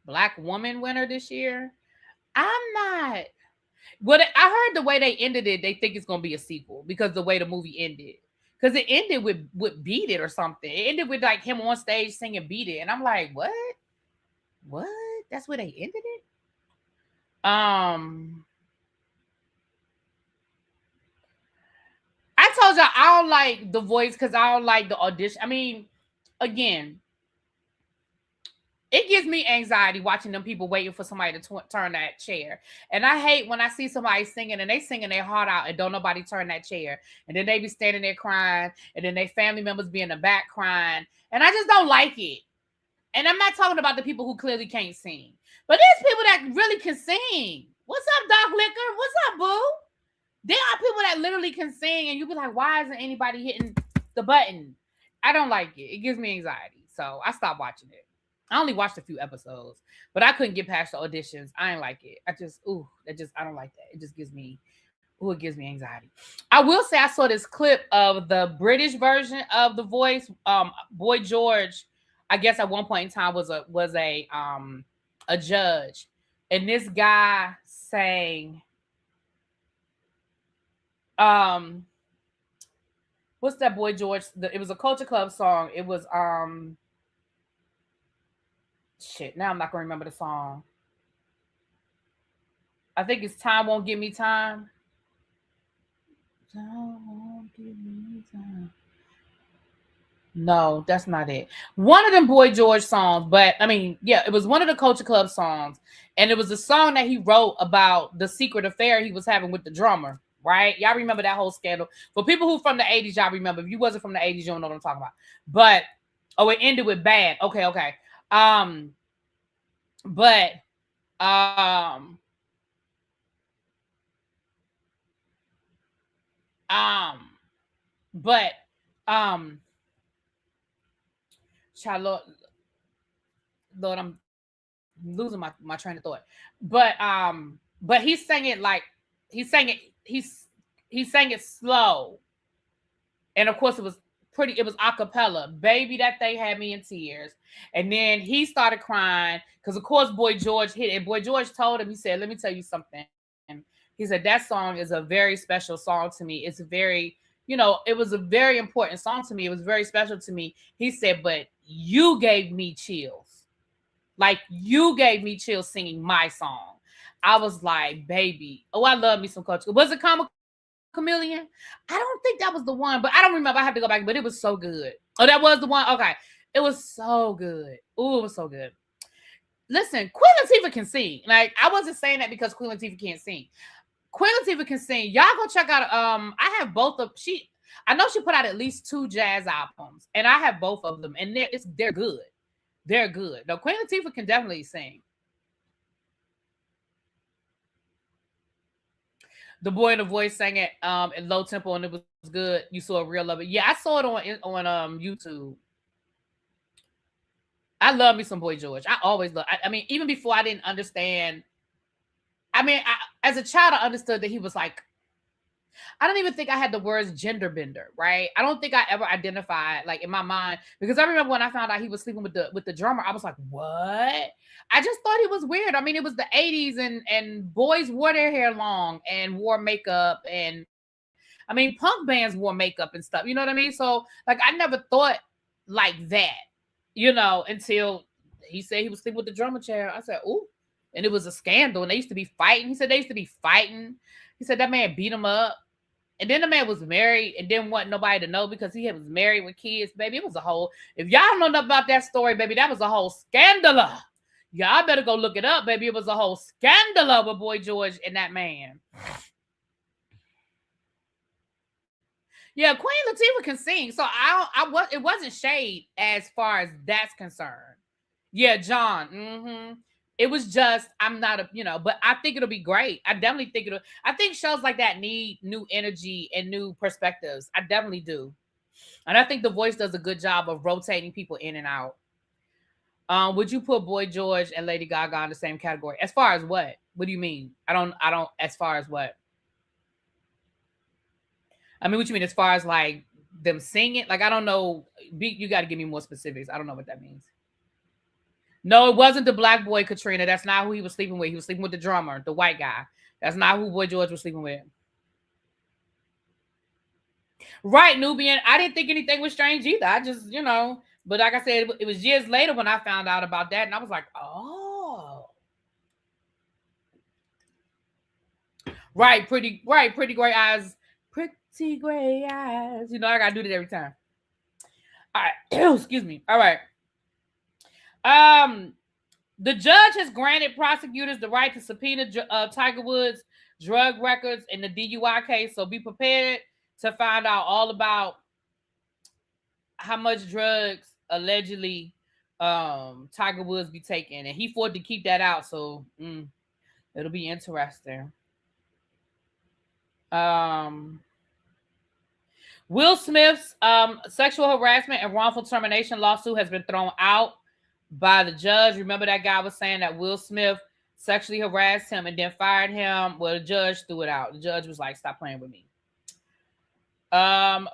[SPEAKER 1] Black woman winner this year. I'm not. But I heard the way they ended it, they think it's gonna be a sequel because the way the movie ended. Because it ended with Beat It or something. It ended with like him on stage singing Beat It. And I'm like, what? What? That's where they ended it? I told y'all I don't like The Voice because I don't like the audition. I mean, again, it gives me anxiety watching them people waiting for somebody to turn that chair. And I hate when I see somebody singing and they singing their heart out and don't nobody turn that chair. And then they be standing there crying. And then their family members be in the back crying. And I just don't like it. And I'm not talking about the people who clearly can't sing. But there's people that really can sing. What's up, Doc Liquor? What's up, boo? There are people that literally can sing. And you be like, why isn't anybody hitting the button? I don't like it. It gives me anxiety. So I stopped watching it. I only watched a few episodes, but I couldn't get past the auditions. I ain't like it. I don't like that. It just gives me, it gives me anxiety. I will say I saw this clip of the British version of The Voice. Boy George, I guess at one point in time was a judge, and this guy sang, what's that Boy George? It was a Culture Club song. It was shit, now I'm not gonna remember the song. I think it's Time Won't Give Me Time. Time won't give me time. No, that's not it. One of them Boy George songs, but I mean, yeah, it was one of the Culture Club songs, and it was a song that he wrote about the secret affair he was having with the drummer. Right? Y'all remember that whole scandal? For people who from the 80s, y'all remember. If you wasn't from the 80s, you don't know what I'm talking about. But it ended with bad. Okay. But child, Lord, I'm losing my train of thought. But he sang it like he sang it slow. And of course it was a cappella. Baby, that thing had me in tears. And then he started crying because of course Boy George hit it. Boy George told him, he said, let me tell you something. He said, that song is a very special song to me. It's a very, it was a very important song to me. It was very special to me. He said, but you gave me chills. Like you gave me chills singing my song. I was like, baby, I love me some Culture. Was it Comic Chameleon? I don't think that was the one, but I don't remember. I have to go back, but it was so good. Oh, that was the one? Okay. It was so good. Oh, it was so good. Listen, Queen Latifah can sing. Like, I wasn't saying that because Queen Latifah can't sing. Queen Latifah can sing. Y'all go check out, I have both of, I know she put out at least 2 jazz albums, and I have both of them, and they're good. They're good. Now, Queen Latifah can definitely sing. The Boy in the Voice sang it in low tempo, and it was good. You saw a reel of it. Yeah, I saw it on YouTube. I love me some Boy George. I always love. I mean, even before I didn't understand. I mean, as a child, I understood that he was like I don't even think I had the words gender bender, right? I don't think I ever identified like in my mind because I remember when I found out he was sleeping with the drummer, I was like, what? I just thought it was weird. I mean, it was the 80s and boys wore their hair long and wore makeup and I mean, punk bands wore makeup and stuff. You know what I mean? So like I never thought like that, until he said he was sleeping with the drummer chair. I said, ooh. And it was a scandal. And they used to be fighting. He said they used to be fighting. He said that man beat him up. And then the man was married and didn't want nobody to know because he was married with kids. Baby, it was a whole, if y'all don't know nothing about that story, baby, that was a whole scandal. Y'all better go look it up, baby. It was a whole scandal with Boy George and that man. Yeah, Queen Latifah can sing. So it wasn't shade as far as that's concerned. Yeah, John. Mm-hmm. It was just, I'm not but I think it'll be great. I definitely think I think shows like that need new energy and new perspectives. I definitely do. And I think The Voice does a good job of rotating people in and out. Would you put Boy George and Lady Gaga in the same category? As far as what? What do you mean? I don't, as far as what? I mean, what you mean as far as like them singing? Like, I don't know. You got to give me more specifics. I don't know what that means. No, it wasn't the black boy, Katrina. That's not who he was sleeping with. He was sleeping with the drummer, the white guy. That's not who Boy George was sleeping with. Right, Nubian. I didn't think anything was strange either. I just, but like I said, it was years later when I found out about that. And I was like, oh. Right, pretty gray eyes. Pretty gray eyes. I got to do that every time. All right. Excuse me. All right. The judge has granted prosecutors the right to subpoena Tiger Woods' drug records in the DUI case. So be prepared to find out all about how much drugs allegedly Tiger Woods be taking. And he fought to keep that out. So it'll be interesting. Will Smith's sexual harassment and wrongful termination lawsuit has been thrown out by the judge. Remember that guy was saying that Will Smith sexually harassed him and then fired him? Well, the judge threw it out. The judge was like, stop playing with me. Byron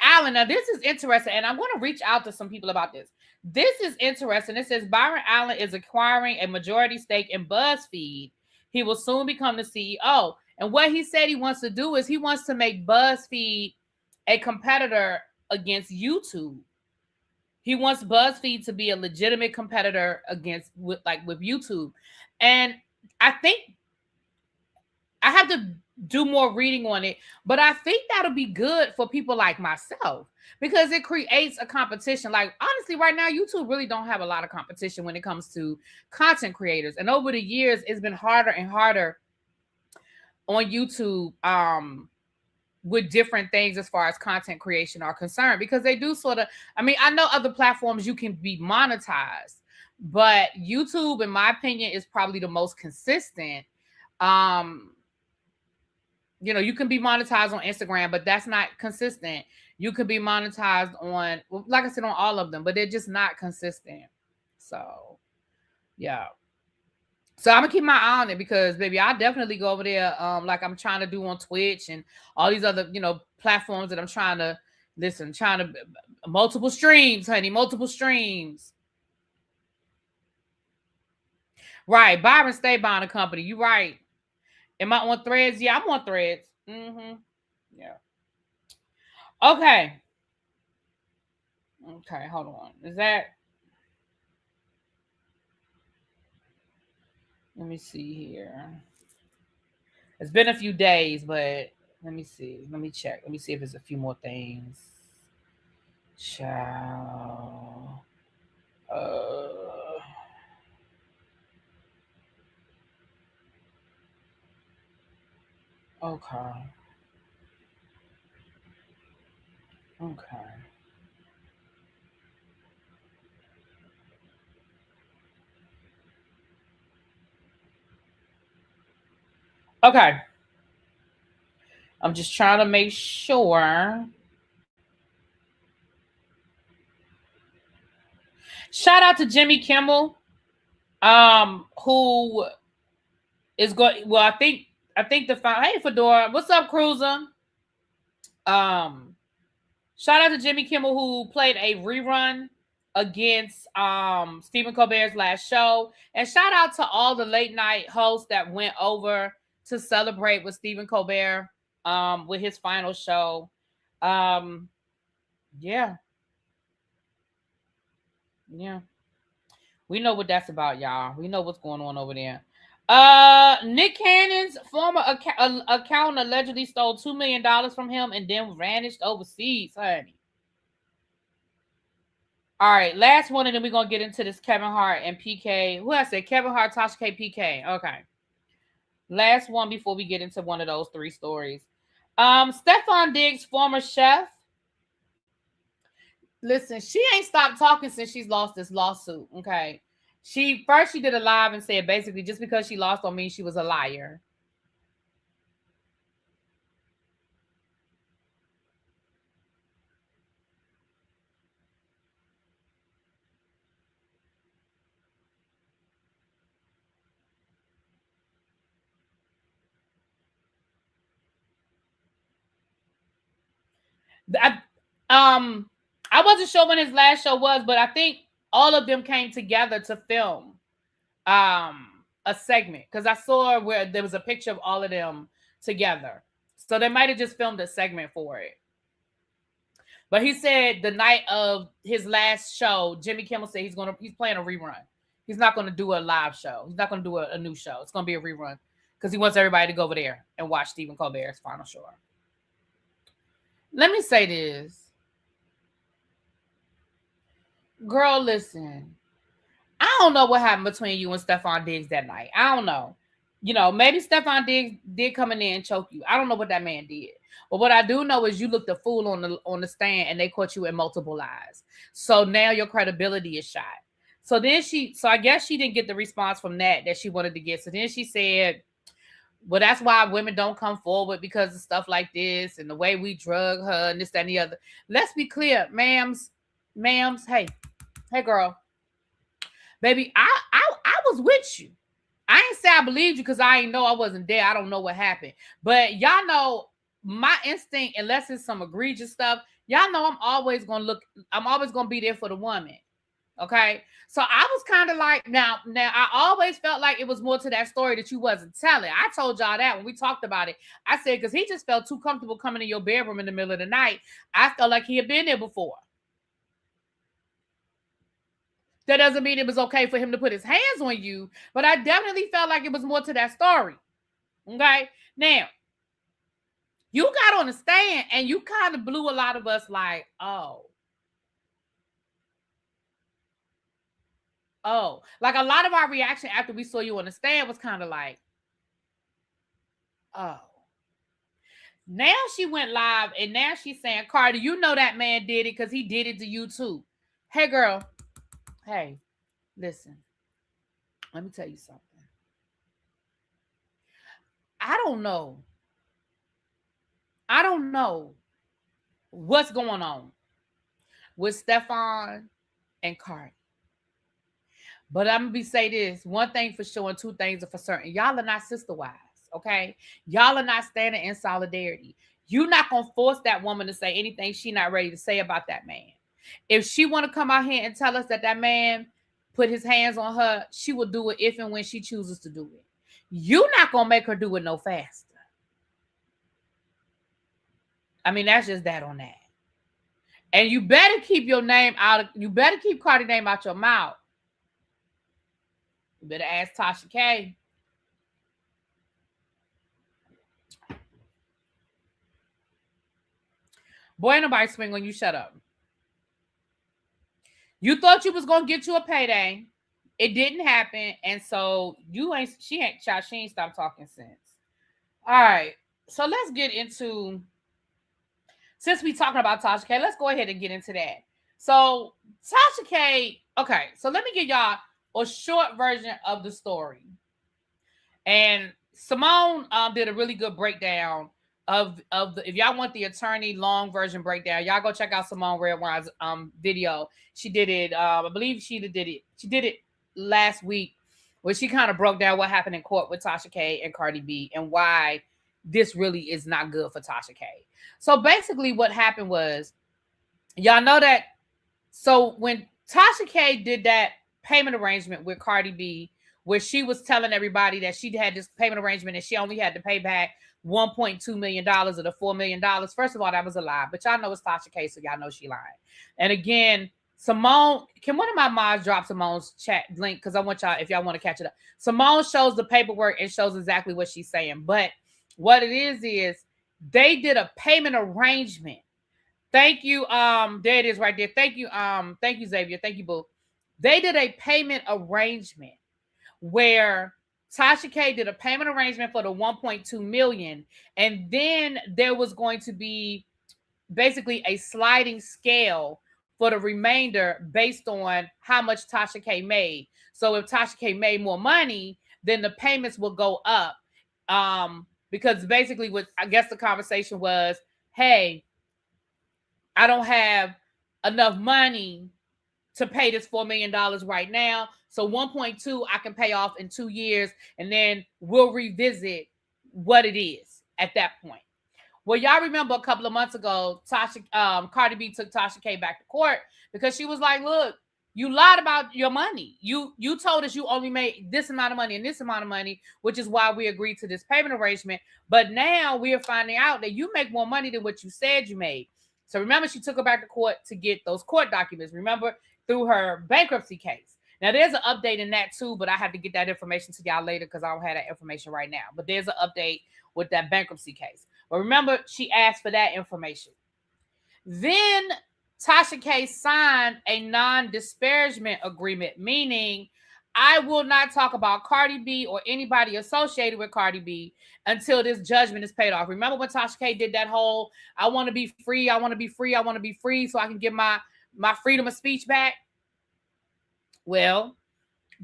[SPEAKER 1] Allen. Now, this is interesting, and I'm going to reach out to some people about this. This is interesting. It says Byron Allen is acquiring a majority stake in BuzzFeed. He will soon become the CEO. And what he said he wants to do is he wants to make BuzzFeed a competitor against YouTube. He wants BuzzFeed to be a legitimate competitor with YouTube. And I think I have to do more reading on it, but I think that'll be good for people like myself because it creates a competition. Like, honestly, right now, YouTube really don't have a lot of competition when it comes to content creators. And over the years, it's been harder and harder on YouTube with different things as far as content creation are concerned, because they do sort of, I mean, I know other platforms you can be monetized, but YouTube, in my opinion, is probably the most consistent. You can be monetized on Instagram, but that's not consistent. You could be monetized on, like I said, on all of them, but they're just not consistent. So, yeah. So I'm gonna keep my eye on it because, baby, I'll definitely go over there, like I'm trying to do on Twitch and all these other, platforms that I'm trying to multiple streams, honey, multiple streams. Right, Byron stay buying a company. You right. Am I on Threads? Yeah, I'm on Threads. Mm-hmm. Yeah. Okay. Okay, hold on. Is that? Let me see here. It's been a few days, but let me see. Let me check. Let me see if there's a few more things. Ciao. Okay. Okay. Okay. I'm just trying to make sure. Shout out to Jimmy Kimmel, who is going. Well, I think the hey Fedora, what's up, Cruiser? Shout out to Jimmy Kimmel, who played a rerun against Stephen Colbert's last show. And shout out to all the late night hosts that went over to celebrate with Stephen Colbert with his final show. Yeah. We know what that's about, y'all. We know what's going on over there. Nick Cannon's former account allegedly stole $2 million from him and then vanished overseas, honey. All right, last one, and then we're gonna get into this Kevin Hart and PK. Who I said? Kevin Hart, Tasha K, PK. Okay. Last one before we get into one of those three stories. Stephon Diggs, former chef. Listen, she ain't stopped talking since she's lost this lawsuit. Okay. She did a live and said basically just because she lost on me, she was a liar. I wasn't sure when his last show was, but I think all of them came together to film a segment because I saw where there was a picture of all of them together. So they might have just filmed a segment for it. But he said the night of his last show, Jimmy Kimmel said he's playing a rerun. He's not going to do a live show. He's not going to do a new show. It's going to be a rerun because he wants everybody to go over there and watch Stephen Colbert's final show. Let me say this. Girl, listen. I don't know what happened between you and Stephon Diggs that night. I don't know. You know, maybe Stephon Diggs did come in there and choke you. I don't know what that man did. But what I do know is you looked a fool on the stand and they caught you in multiple lies. So now your credibility is shot. So I guess she didn't get the response from that she wanted to get. So then she said, well, that's why women don't come forward because of stuff like this and the way we drug her and this, that, and the other. Let's be clear, ma'ams, hey girl. Baby, I was with you. I ain't say I believed you because I ain't know I wasn't there. I don't know what happened. But y'all know my instinct, unless it's some egregious stuff, y'all know I'm always going to be there for the woman. Okay? So I was kind of like, now I always felt like it was more to that story that you wasn't telling. I told y'all that when we talked about it. I said, because he just felt too comfortable coming in your bedroom in the middle of the night. I felt like he had been there before. That doesn't mean it was okay for him to put his hands on you, but I definitely felt like it was more to that story. Okay? Now, you got on the stand and you kind of blew a lot of us like, oh. Like a lot of our reaction after we saw you on the stand was kind of like, oh. Now she went live and now she's saying, Cardi, you know that man did it because he did it to you too. Hey, girl. Hey, listen, let me tell you something. I don't know what's going on with Stephon and Cardi. But I'm going to say this. One thing for sure and two things are for certain. Y'all are not sister wives, okay? Y'all are not standing in solidarity. You're not going to force that woman to say anything she's not ready to say about that man. If she want to come out here and tell us that man put his hands on her, she will do it if and when she chooses to do it. You're not going to make her do it no faster. I mean, that's just that on that. And you better keep you better keep Cardi's name out your mouth. You better ask Tasha K. Boy, ain't nobody swing on you. Shut up. You thought you was gonna get you a payday. It didn't happen, and so she ain't stopped talking since. All right, so let's get into, since we talking about Tasha K, let's go ahead and get into that. So Tasha K, okay, so let me give y'all a short version of the story. And Simone did a really good breakdown of the, if y'all want the attorney long version breakdown, y'all go check out Simone Redwine's video. She did it, I believe she did it last week, where she kind of broke down what happened in court with Tasha K and Cardi B and why this really is not good for Tasha K. So basically what happened was, y'all know that, so when Tasha K did that payment arrangement with Cardi B, where she was telling everybody that she had this payment arrangement and she only had to pay back $1.2 million of the $4 million. First of all, that was a lie, but y'all know it's Tasha K, so y'all know she lied. And again, Simone, can one of my mods drop Simone's chat link? Because I want y'all, if y'all want to catch it up. Simone shows the paperwork and shows exactly what she's saying. But what it is they did a payment arrangement. Thank you. There it is right there. Thank you. Thank you, Xavier. Thank you, Boo. They did a payment arrangement where Tasha K did a payment arrangement for the 1.2 million, and then there was going to be basically a sliding scale for the remainder based on how much Tasha K made. So if Tasha K made more money, then the payments will go up. Because basically what I guess the conversation was, hey, I don't have enough money to pay this $4 million right now. So 1.2 I can pay off in 2 years, and then we'll revisit what it is at that point. Well, y'all remember a couple of months ago, Cardi B took Tasha K back to court because she was like, look, you lied about your money. You told us you only made this amount of money and this amount of money, which is why we agreed to this payment arrangement. But now we are finding out that you make more money than what you said you made. So remember, she took her back to court to get those court documents, remember, through her bankruptcy case. Now, there's an update in that too, but I have to get that information to y'all later because I don't have that information right now. But there's an update with that bankruptcy case. But remember, she asked for that information. Then Tasha K signed a non-disparagement agreement, meaning I will not talk about Cardi B or anybody associated with Cardi B until this judgment is paid off. Remember when Tasha K did that whole, I want to be free, I want to be free, I want to be free so I can get my freedom of speech back? Well,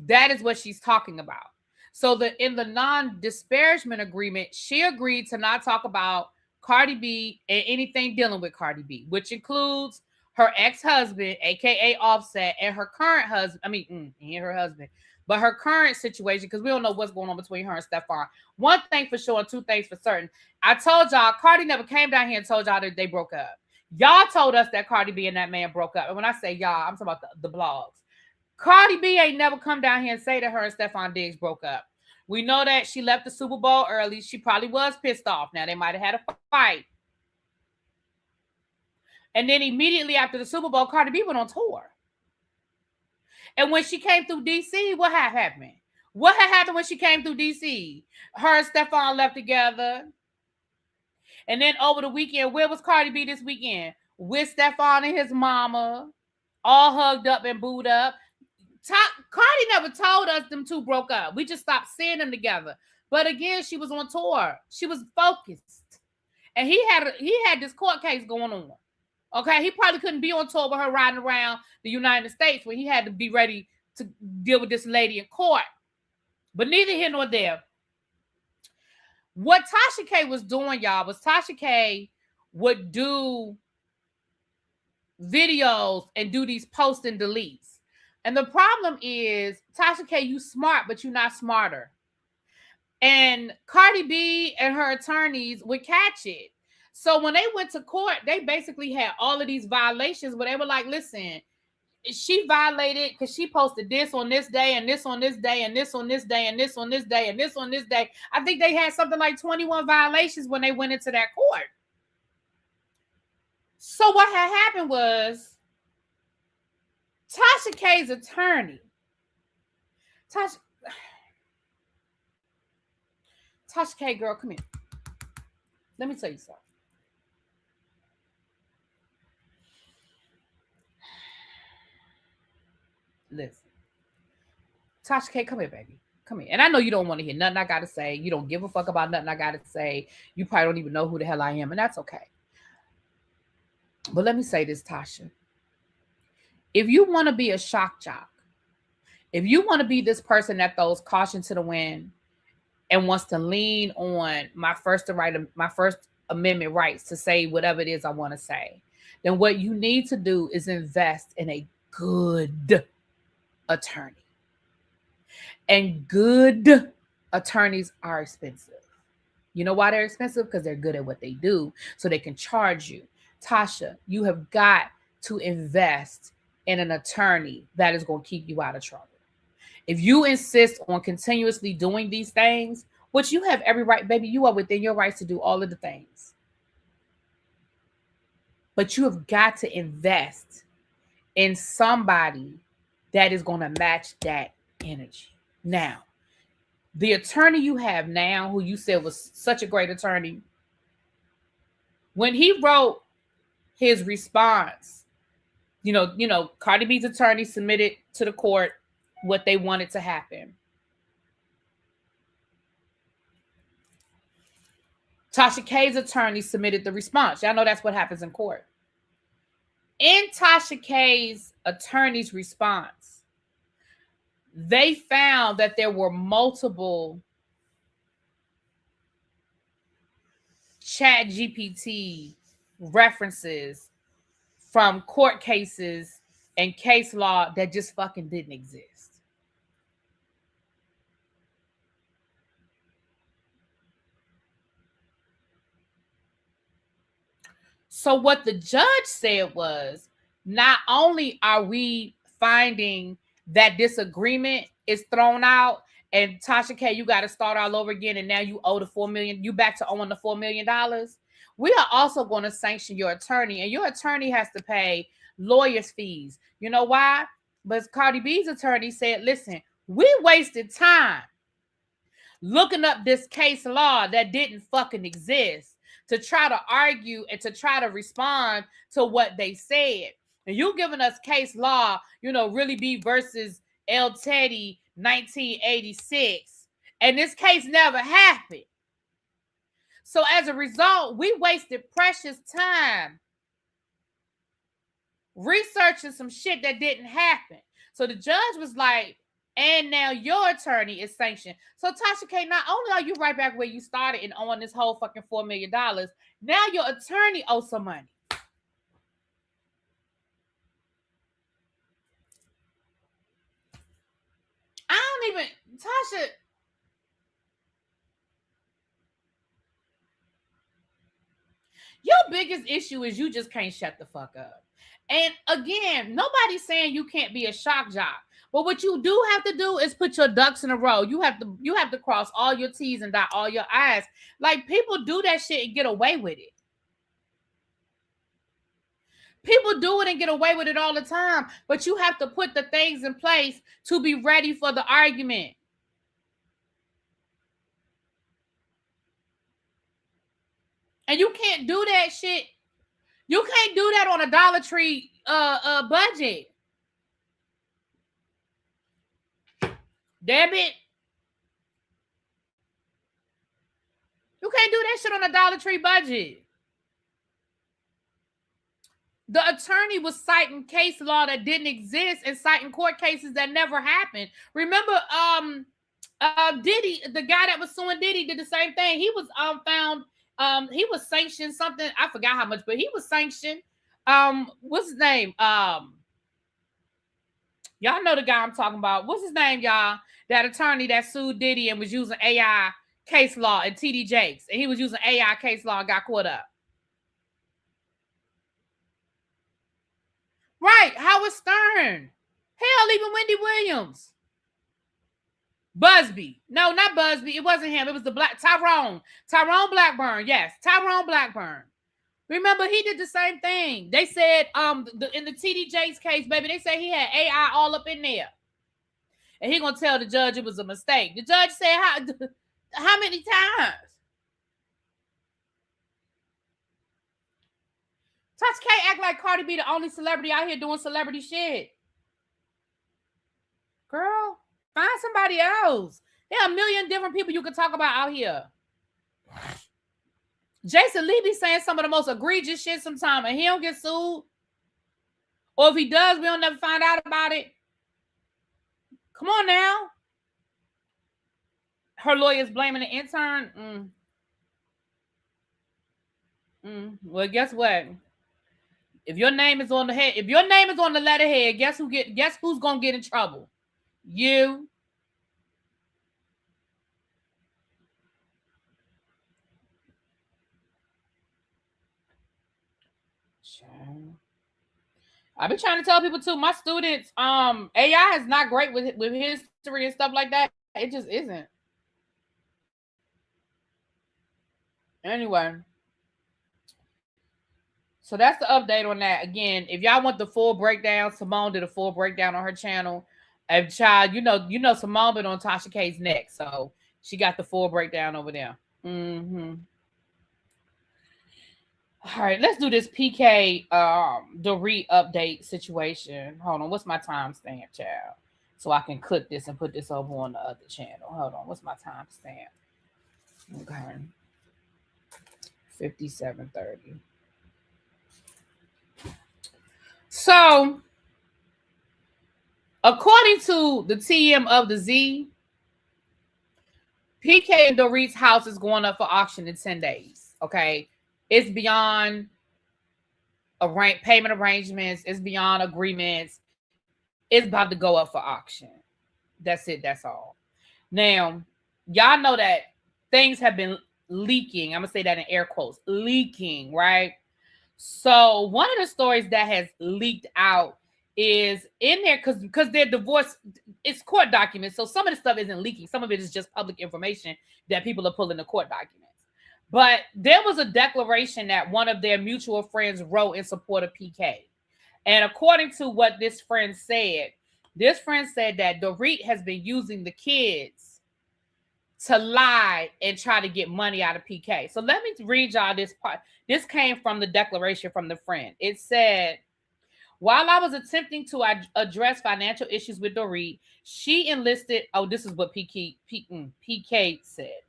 [SPEAKER 1] that is what she's talking about. So in the non-disparagement agreement, she agreed to not talk about Cardi B and anything dealing with Cardi B, which includes her ex-husband, aka Offset, and her current husband. I mean, her husband, but her current situation, because we don't know what's going on between her and Stephon. One thing for sure, and two things for certain. I told y'all, Cardi never came down here and told y'all that they broke up. Y'all told us that Cardi B and that man broke up. And when I say y'all, I'm talking about the blogs. Cardi B ain't never come down here and say that her and Stephon Diggs broke up. We know that she left the Super Bowl early. She probably was pissed off. Now, they might have had a fight. And then immediately after the Super Bowl, Cardi B went on tour. And when she came through D.C., what had happened? What had happened when she came through D.C.? Her and Stephon left together. And then over the weekend, where was Cardi B this weekend? With Stephon and his mama, all hugged up and booed up. Cardi never told us them two broke up. We just stopped seeing them together. But again, she was on tour. She was focused. And he had this court case going on. Okay, he probably couldn't be on tour with her riding around the United States when he had to be ready to deal with this lady in court. But neither here nor there. What Tasha K was doing, y'all, was Tasha K would do videos and do these post and deletes. And the problem is, Tasha K, you smart, but you're not smarter. And Cardi B and her attorneys would catch it. So when they went to court, they basically had all of these violations where they were like, listen, she violated because she posted this on this day and this on this day and this on this day and this on this day and this on this day. I think they had something like 21 violations when they went into that court. So what had happened was Tasha K's attorney, Tasha K, girl, come here. Let me tell you something. Listen. Tasha K, come here, baby. Come here. And I know you don't want to hear nothing I got to say. You don't give a fuck about nothing I got to say. You probably don't even know who the hell I am, and that's okay. But let me say this, Tasha. If you want to be a shock jock, if you want to be this person that throws caution to the wind and wants to lean on my First Amendment rights to say whatever it is I want to say, then what you need to do is invest in a good attorney. And good attorneys are expensive. You know why they're expensive? Because they're good at what they do, so they can charge you. Tasha, you have got to invest in an attorney that is going to keep you out of trouble. If you insist on continuously doing these things, which you have every right, baby, you are within your rights to do all of the things. But you have got to invest in somebody that is going to match that energy. Now, the attorney you have now, who you said was such a great attorney, when he wrote his response, Cardi B's attorney submitted to the court what they wanted to happen. Tasha K's attorney submitted the response. Y'all know that's what happens in court. In Tasha K's attorney's response, they found that there were multiple ChatGPT references from court cases and case law that just fucking didn't exist. So what the judge said was, not only are we finding that this agreement is thrown out and Tasha K, you got to start all over again, and now you owe the $4 million, you back to owing the $4 million. We are also going to sanction your attorney, and your attorney has to pay lawyers' fees. You know why? But Cardi B's attorney said, listen, we wasted time looking up this case law that didn't fucking exist to try to argue and to try to respond to what they said. And you giving us case law, Really B versus L. Teddy, 1986. And this case never happened. So as a result, we wasted precious time researching some shit that didn't happen. So the judge was like, and now your attorney is sanctioned. So Tasha K, not only are you right back where you started and owing this whole fucking $4 million, now your attorney owes some money. Tasha, your biggest issue is you just can't shut the fuck up. And again, nobody's saying you can't be a shock jock. But what you do have to do is put your ducks in a row. You have to cross all your T's and dot all your I's. Like, people do that shit and get away with it. People do it and get away with it all the time. But you have to put the things in place to be ready for the argument. And you can't do that shit. You can't do that on a Dollar Tree budget. Damn it. You can't do that shit on a Dollar Tree budget. The attorney was citing case law that didn't exist and citing court cases that never happened. Remember, Diddy, the guy that was suing Diddy, did the same thing. He was found. He was sanctioned something. I forgot how much, but he was sanctioned. What's his name? Y'all know the guy I'm talking about. What's his name, y'all? That attorney that sued Diddy and was using AI case law and TD Jakes. And he was using AI case law and got caught up. Right. Howard Stern. Hell, even Wendy Williams. Busby. No, not Busby. It wasn't him. It was the Tyrone Blackburn. Yes, Tyrone Blackburn. Remember, he did the same thing. They said in the TD Jakes case, baby, they said he had AI all up in there. And he gonna tell the judge it was a mistake. The judge said, how many times? Touch K act like Cardi B the only celebrity out here doing celebrity shit. Girl, find somebody else. There are a million different people you can talk about out here. Jason Lee be saying some of the most egregious shit sometimes, and he don't get sued. Or if he does, we don't never find out about it. Come on now. Her lawyer's blaming the intern. Well, guess what? If your name is on the head, if your name is on the letterhead, guess who's gonna get in trouble? You. I've been trying to tell people too. My students, AI is not great with history and stuff like that. It just isn't. Anyway, so that's the update on that. Again, if y'all want the full breakdown, Simone did a full breakdown on her channel. And child, Simone been on Tasha K's neck, so she got the full breakdown over there. Mm-hmm. All right, let's do this PK Dorit update situation. Hold on, what's my timestamp, child? So I can clip this and put this over on the other channel. Hold on, what's my timestamp? Okay. 57:30. So, according to the TM of the Z, PK and Dorit's house is going up for auction in 10 days. Okay. It's beyond payment arrangements. It's beyond agreements. It's about to go up for auction. That's it. That's all. Now, y'all know that things have been leaking. I'm going to say that in air quotes, leaking, right? So one of the stories that has leaked out is in there because their divorce, it's court documents. So some of the stuff isn't leaking. Some of it is just public information that people are pulling the court documents. But there was a declaration that one of their mutual friends wrote in support of PK. And according to what this friend said that Dorit has been using the kids to lie and try to get money out of PK. So let me read y'all this part. This came from the declaration from the friend. It said, while I was attempting to address financial issues with Dorit, she enlisted, this is what PK said.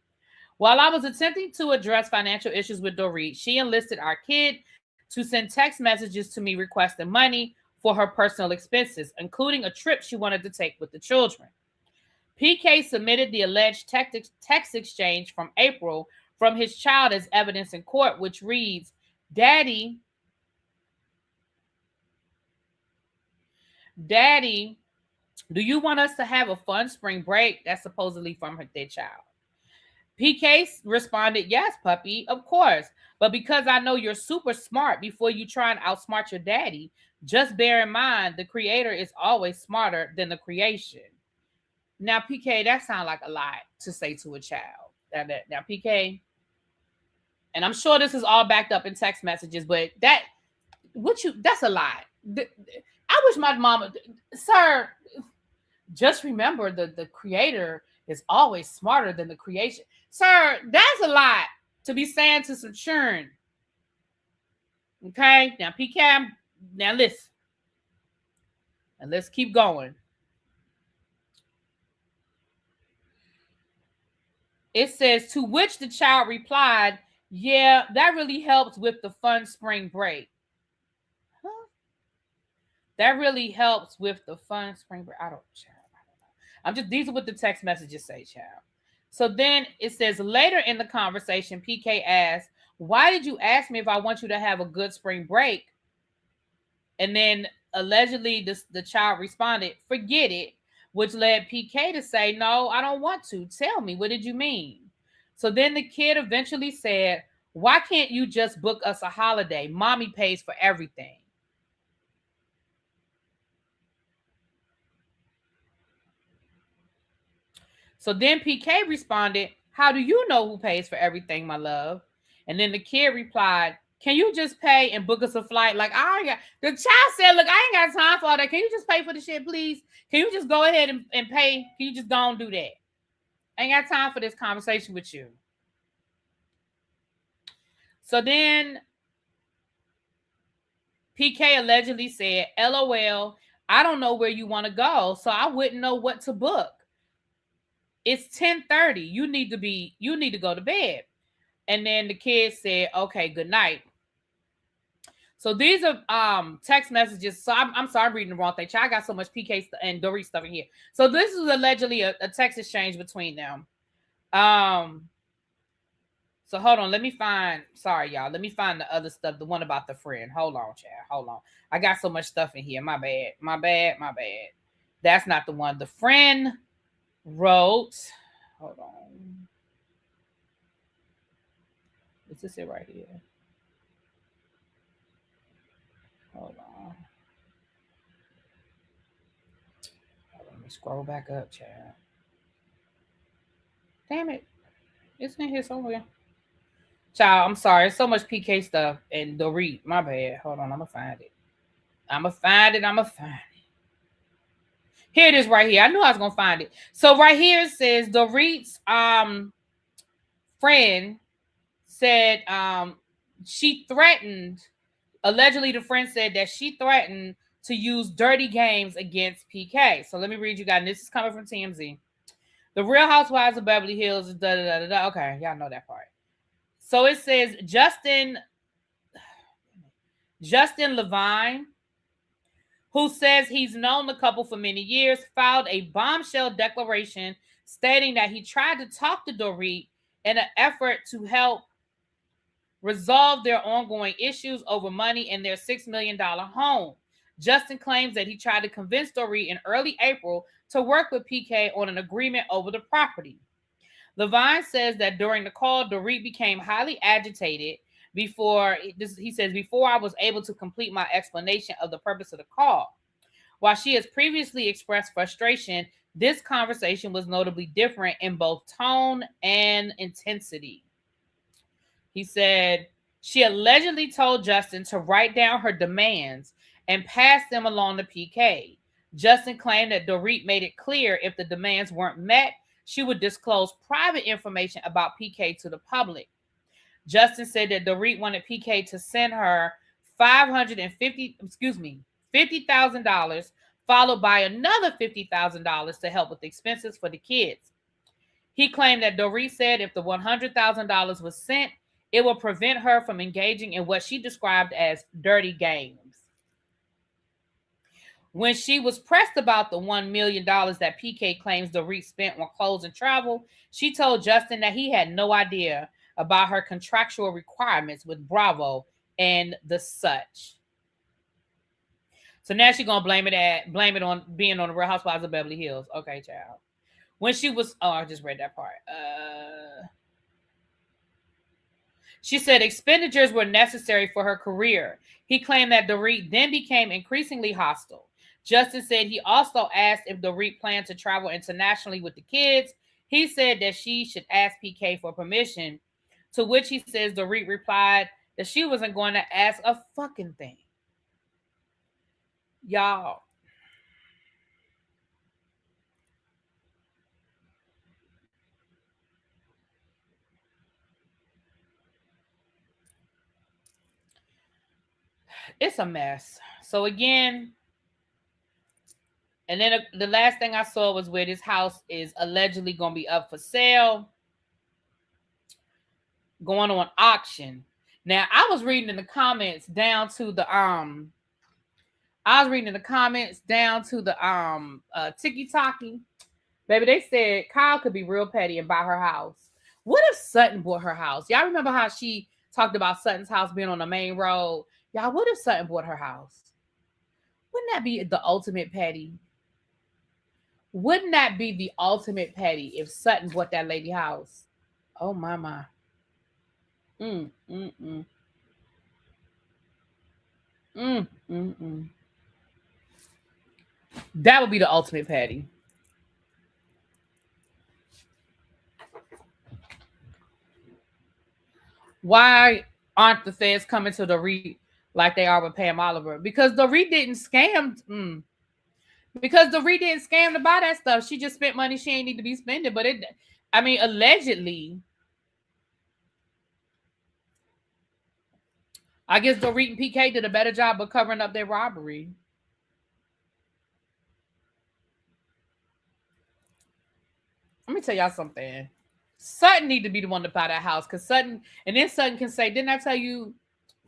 [SPEAKER 1] While I was attempting to address financial issues with Dorit, she enlisted our kid to send text messages to me requesting money for her personal expenses, including a trip she wanted to take with the children. PK submitted the alleged text exchange from April from his child as evidence in court, which reads, Daddy, do you want us to have a fun spring break? That's supposedly from their child. PK responded, yes, puppy, of course. But because I know you're super smart, before you try and outsmart your daddy, just bear in mind the creator is always smarter than the creation. Now, PK, that sounds like a lot to say to a child. Now, PK, and I'm sure this is all backed up in text messages, but that's a lot. I wish my mama, sir, just remember the creator is always smarter than the creation. Sir, that's a lot to be saying to some children. Okay, now PK, now listen. And let's keep going. It says, to which the child replied, yeah, that really helps with the fun spring break. Huh? That really helps with the fun spring break. I don't know. These are what the text messages say, child. So then it says, later in the conversation, PK asked, why did you ask me if I want you to have a good spring break? And then allegedly the child responded, forget it, which led PK to say, no, I don't want to. Tell me, what did you mean? So then the kid eventually said, why can't you just book us a holiday? Mommy pays for everything. So then PK responded, how do you know who pays for everything, my love? And then the kid replied, can you just pay and book us a flight? Like, the child said, look, I ain't got time for all that. Can you just pay for the shit, please? Can you just go ahead and pay? Can you just go and do that? I ain't got time for this conversation with you. So then PK allegedly said, LOL, I don't know where you want to go, so I wouldn't know what to book. It's 10:30. You need to go to bed. And then the kid said, okay, good night. So these are text messages. So I'm sorry, I'm reading the wrong thing. I got so much PK and Dorit stuff in here. So this is allegedly a text exchange between them. So hold on. Let me find the other stuff. The one about the friend. Hold on, child. Hold on. I got so much stuff in here. My bad. That's not the one. The friend wrote, hold on. Is this it right here? Hold on. Let me scroll back up, child. Damn it. It's in here somewhere. Child, I'm sorry. It's so much PK stuff and Dorit. My bad. Hold on. I'm going to find it. I'm going to find it. I'm going to find it. Here it is right here. I knew I was going to find it. So right here it says Dorit's friend said she threatened, allegedly the friend said that she threatened to use dirty games against PK. So let me read you guys. And this is coming from TMZ. The Real Housewives of Beverly Hills. Da, da, da, da, da. Okay, y'all know that part. So it says Justin Levine, who says he's known the couple for many years, filed a bombshell declaration stating that he tried to talk to Dorit in an effort to help resolve their ongoing issues over money in their $6 million home. Justin claims that he tried to convince Dorit in early April to work with PK on an agreement over the property. Levine says that during the call, Dorit became highly agitated before I was able to complete my explanation of the purpose of the call. While she has previously expressed frustration, this conversation was notably different in both tone and intensity. He said she allegedly told Justin to write down her demands and pass them along to PK. Justin claimed that Dorit made it clear if the demands weren't met, she would disclose private information about PK to the public. Justin said that Dorit wanted PK to send her $50,000, followed by another $50,000 to help with expenses for the kids. He claimed that Dorit said if the $100,000 was sent, it would prevent her from engaging in what she described as dirty games. When she was pressed about the $1 million that PK claims Dorit spent on clothes and travel, she told Justin that he had no idea about her contractual requirements with Bravo and the such. So now she's gonna blame it on being on the Real Housewives of Beverly Hills. Okay, child. When she was, I just read that part. She said expenditures were necessary for her career. He claimed that Dorit then became increasingly hostile. Justin said he also asked if Dorit planned to travel internationally with the kids. He said that she should ask PK for permission, to which he says Dorit replied that she wasn't going to ask a fucking thing. Y'all. It's a mess. So again, and then the last thing I saw was where this house is allegedly going to be up for sale, going on auction. Now, I was reading in the comments down to the Tiki Taki. Baby, they said Kyle could be real petty and buy her house. What if Sutton bought her house? Y'all remember how she talked about Sutton's house being on the main road? Y'all, what if Sutton bought her house? Wouldn't that be the ultimate petty? Wouldn't that be the ultimate petty if Sutton bought that lady house? Oh my. Mm, mm, mm. Mm, mm, mm. That would be the ultimate petty. Why aren't the feds coming to Dorit like they are with Pam Oliver? Because Dorit didn't scam. Because Dorit didn't scam to buy that stuff. She just spent money she ain't need to be spending. But allegedly, I guess Dorit and PK did a better job of covering up their robbery. Let me tell y'all something. Sutton need to be the one to buy that house, because Sutton can say, "Didn't I tell you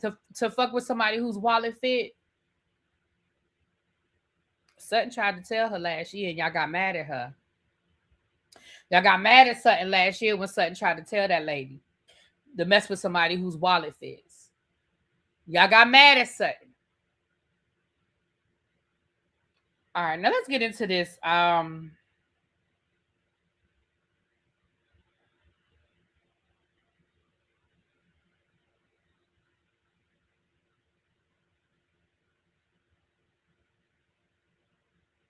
[SPEAKER 1] to fuck with somebody whose wallet fit?" Sutton tried to tell her last year, and y'all got mad at her. Y'all got mad at Sutton last year when Sutton tried to tell that lady to mess with somebody whose wallet fits. Y'all got mad at Sutton. All right, now let's get into this.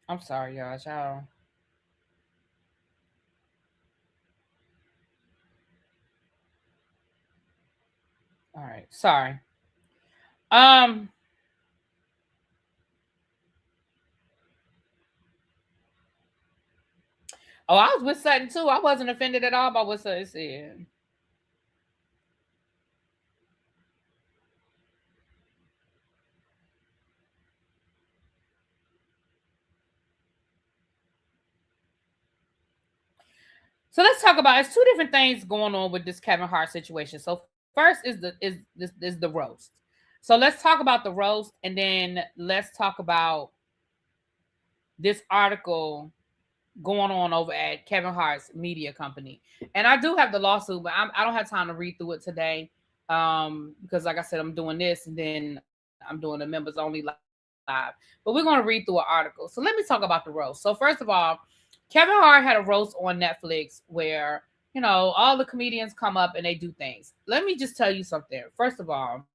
[SPEAKER 1] I'm sorry, y'all. Y'all. All right. Sorry. Um. Oh, I was with Sutton too. I wasn't offended at all by what Sutton said. So let's talk about. It's two different things going on with this Kevin Hart situation. So first is the roast. So let's talk about the roast, and then let's talk about this article going on over at Kevin Hart's media company. And I do have the lawsuit, but I don't have time to read through it today, because like I said, I'm doing this and then I'm doing the members only live. But we're going to read through an article. So let me talk about the roast. So first of all, Kevin Hart had a roast on Netflix where, all the comedians come up and they do things. Let me just tell you something. First of all,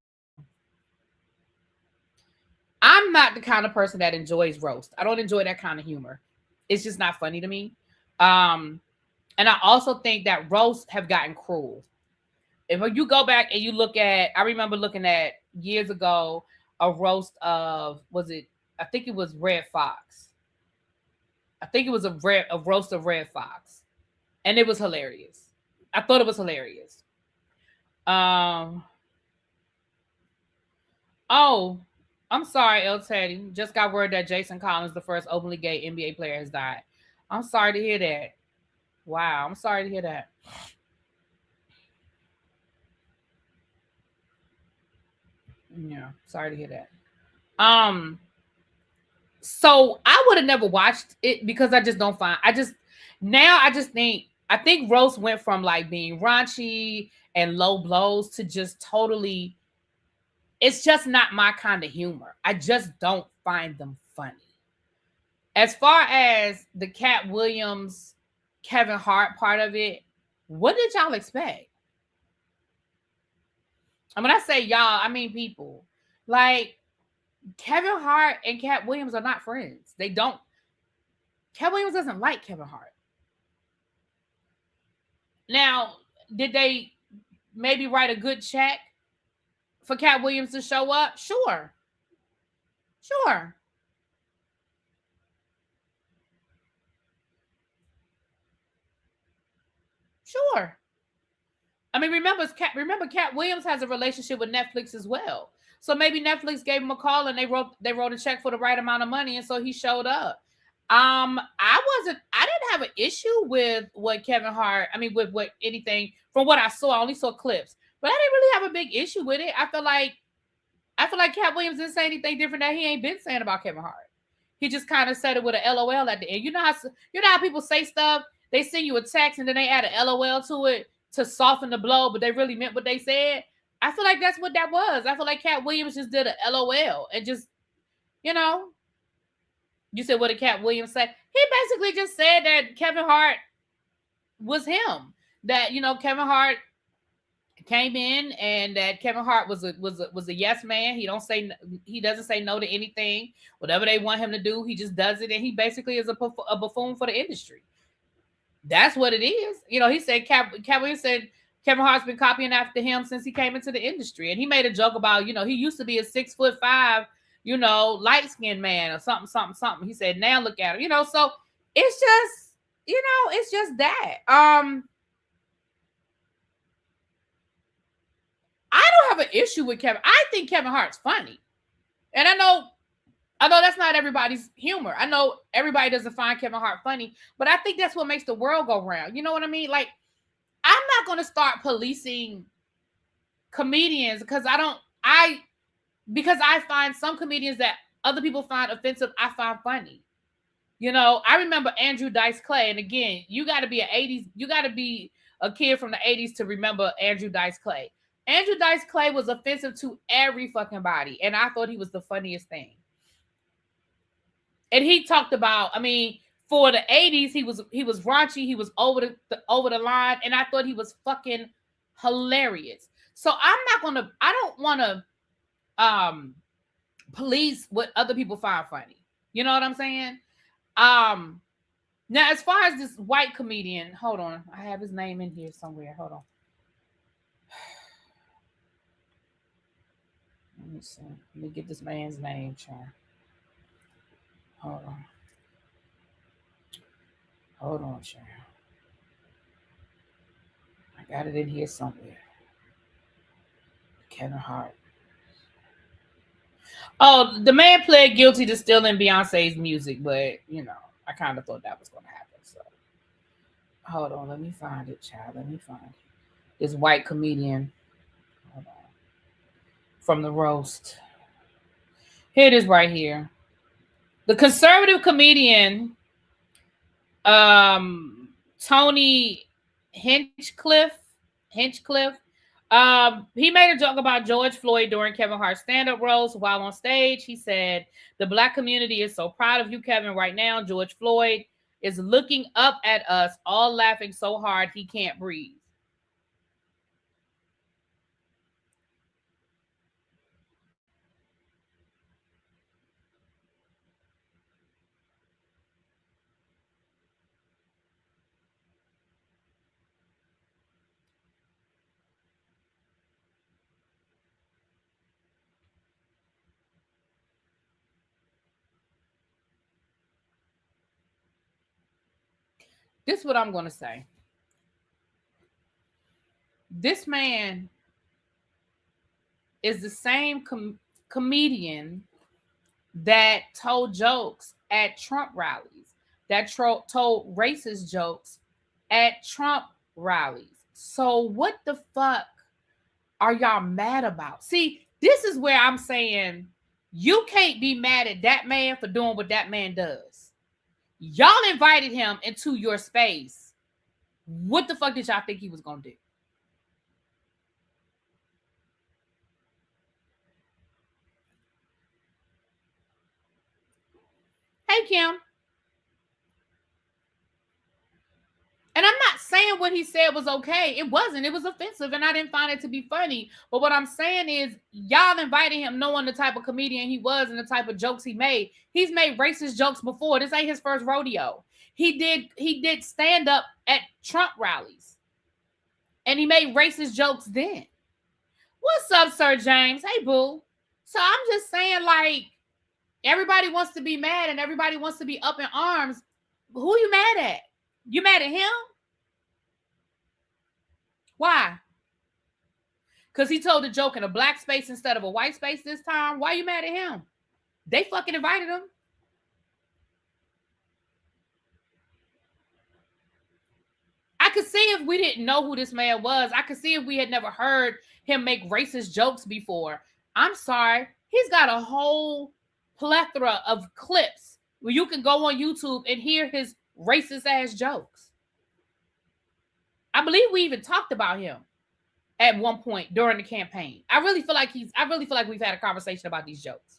[SPEAKER 1] I'm not the kind of person that enjoys roast. I don't enjoy that kind of humor. It's just not funny to me. Um, and I also think that roasts have gotten cruel. If you go back and you look at, I remember looking at years ago a roast of, was it? I think it was Red Fox. I think it was a roast of Red Fox, and it was hilarious. I thought it was hilarious. Um. Oh, I'm sorry, El Teddy. Just got word that Jason Collins, the first openly gay NBA player, has died. I'm sorry to hear that. Wow, I'm sorry to hear that. Yeah, sorry to hear that. Um, so I would have never watched it because I just don't find. I just think Roast went from like being raunchy and low blows to just totally. It's just not my kind of humor. I just don't find them funny. As far as the Cat Williams, Kevin Hart part of it, what did y'all expect? And when I say y'all, I mean people. Like Kevin Hart and Cat Williams are not friends. They don't. Cat Williams doesn't like Kevin Hart. Now, did they maybe write a good check for Cat Williams to show up? Sure. Sure. Sure. I mean, remember Cat Williams has a relationship with Netflix as well. So maybe Netflix gave him a call and they wrote a check for the right amount of money, and so he showed up. I didn't have an issue with what Kevin Hart, I mean with what anything from what I saw. I only saw clips. But I didn't really have a big issue with it. I feel like Cat Williams didn't say anything different that he ain't been saying about Kevin Hart. He just kind of said it with a LOL at the end. You know how people say stuff, they send you a text and then they add a LOL to it to soften the blow, but they really meant what they said. I feel like that's what that was. I feel like Cat Williams just did a LOL and just, you know, you said what did Cat Williams say? He basically just said that Kevin Hart was him. That Kevin Hart came in and that Kevin Hart was a yes man. He doesn't say no to anything. Whatever they want him to do, he just does it, and he basically is a buffoon for the industry. That's what it is. He said Kevin said Kevin Hart's been copying after him since he came into the industry, and he made a joke about he used to be a 6'5", light skinned man or something something something. He said now look at him. So it's just it's just that. I don't have an issue with Kevin. I think Kevin Hart's funny. And I know that's not everybody's humor. I know everybody doesn't find Kevin Hart funny, but I think that's what makes the world go round. You know what I mean? Like, I'm not going to start policing comedians because I find some comedians that other people find offensive, I find funny. I remember Andrew Dice Clay, and again, you got to be a kid from the 80s to remember Andrew Dice Clay. Andrew Dice Clay was offensive to every fucking body, and I thought he was the funniest thing. And he talked about, I mean, for the 80s, he was raunchy, he was over the line, and I thought he was fucking hilarious. So I don't want to police what other people find funny. You know what I'm saying? Now as far as this white comedian, hold on, I have his name in here somewhere. Hold on. Let me see. Let me get this man's name, child. Hold on. Hold on, child. I got it in here somewhere. Kevin Hart. Oh, the man pled guilty to stealing Beyonce's music, but you know, I kind of thought that was going to happen. So, hold on, let me find it, child. Let me find it. This white comedian. Hold on. From the roast. Here it is, right here. The conservative comedian, Tony Hinchcliffe. He made a joke about George Floyd during Kevin Hart's stand-up roast. While on stage, he said, "The Black community is so proud of you, Kevin, right now. George Floyd is looking up at us, all laughing so hard he can't breathe." This is what I'm going to say. This man is the same comedian that told jokes at Trump rallies, that told racist jokes at Trump rallies. So what the fuck are y'all mad about? See, this is where I'm saying you can't be mad at that man for doing what that man does. Y'all invited him into your space. What the fuck did y'all think he was going to do? Hey, Kim. And I'm not saying what he said was okay. It wasn't. It was offensive, and I didn't find it to be funny. But what I'm saying is, y'all invited him knowing the type of comedian he was and the type of jokes he made. He's made racist jokes before. This ain't his first rodeo. He did stand up at Trump rallies, and he made racist jokes then. What's up, Sir James? Hey, boo. So I'm just saying, like, everybody wants to be mad and everybody wants to be up in arms. Who you mad at? You mad at him? Why? Because he told the joke in a black space instead of a white space this time? Why you mad at him? They fucking invited him. I could see if we didn't know who this man was. I could see if we had never heard him make racist jokes before. I'm sorry. He's got a whole plethora of clips where you can go on YouTube and hear his racist ass jokes. I believe we even talked about him at one point during the campaign. I really feel like we've had a conversation about these jokes.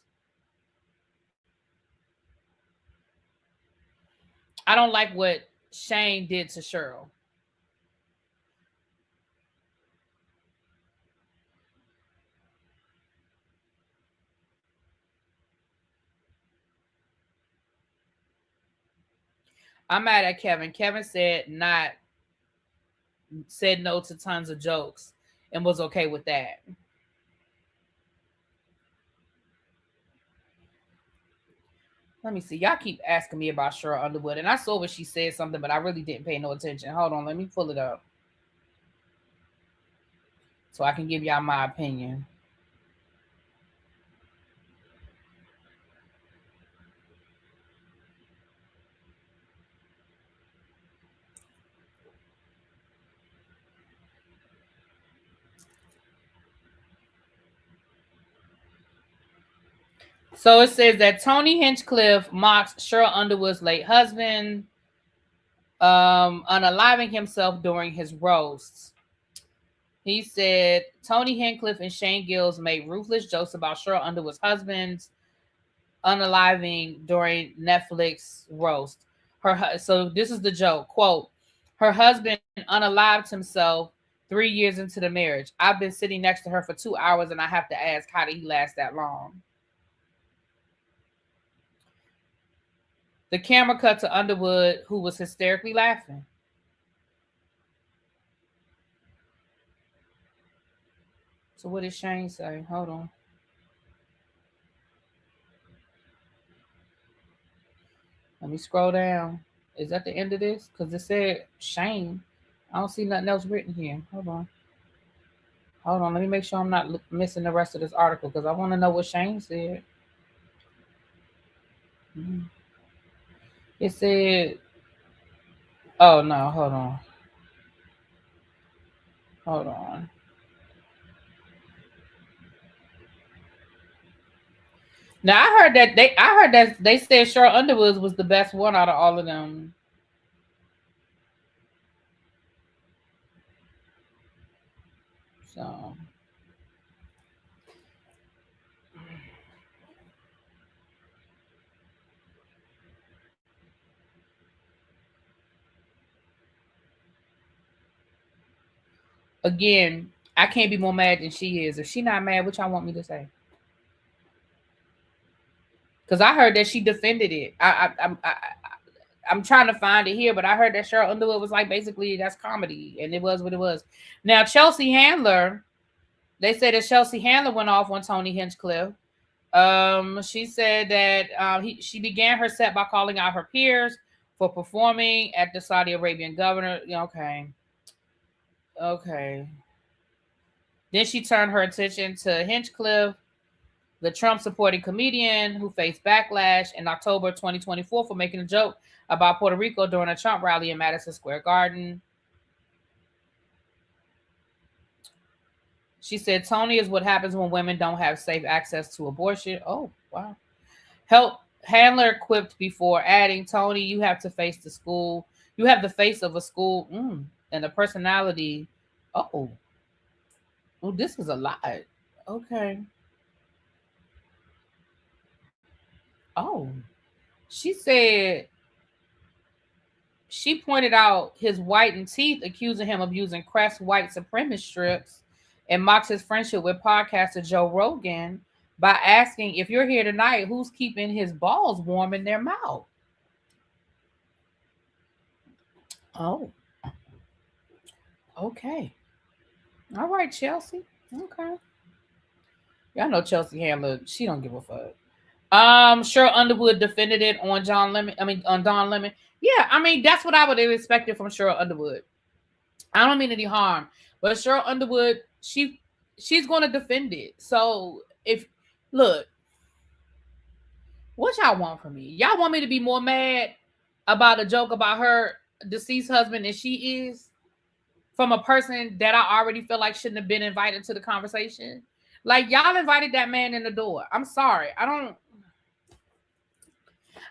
[SPEAKER 1] I don't like what Shane did to Cheryl. I'm mad at Kevin. Kevin said no to tons of jokes and was okay with that. Let me see. Y'all keep asking me about Cheryl Underwood, and I saw what she said something, but I really didn't pay no attention. Hold on, let me pull it up so I can give y'all my opinion. So it says that Tony Hinchcliffe mocks Cheryl Underwood's late husband, unaliving himself during his roasts. He said Tony Hinchcliffe and Shane Gillis made ruthless jokes about Cheryl Underwood's husband's unaliving during Netflix roast. So this is the joke. Quote, her husband unalived himself 3 years into the marriage. I've been sitting next to her for 2 hours and I have to ask, how did he last that long? The camera cut to Underwood, who was hysterically laughing. So what did Shane say? Hold on. Let me scroll down. Is that the end of this? Because it said Shane. I don't see nothing else written here. Hold on. Hold on. Let me make sure I'm not missing the rest of this article because I want to know what Shane said. It said, oh no, hold on. Hold on. Now I heard that they said Cheryl Underwood was the best one out of all of them. So again, I can't be more mad than she is. If she not mad, what y'all want me to say? Because I heard that she defended it. I'm trying to find it here, but I heard that Cheryl Underwood was like, basically, that's comedy, and it was what it was. Now, Chelsea Handler, they said that Chelsea Handler went off on Tony Hinchcliffe. She said that she began her set by calling out her peers for performing at the Saudi Arabian governor. Okay. Then she turned her attention to Hinchcliffe, the Trump-supporting comedian who faced backlash in October 2024 for making a joke about Puerto Rico during a Trump rally in Madison Square Garden. She said, Tony is what happens when women don't have safe access to abortion. Oh, wow. Handler quipped before adding, Tony, you have to face the school. You have the face of a school and the personality. Oh, this is a lot. Okay. Oh, she said she pointed out his whitened teeth, accusing him of using Crest white supremacist strips, and mocks his friendship with podcaster Joe Rogan by asking, if you're here tonight, who's keeping his balls warm in their mouth? Oh, okay. All right, Chelsea. Okay. Y'all know Chelsea Handler, she don't give a fuck. Cheryl Underwood defended it on on Don Lemon. Yeah, I mean, that's what I would have expected from Cheryl Underwood. I don't mean any harm, but Cheryl Underwood, she's going to defend it. So if look, what y'all want from me? Y'all want me to be more mad about a joke about her deceased husband than she is from a person that I already feel like shouldn't have been invited to the conversation? Like, y'all invited that man in the door. I'm sorry.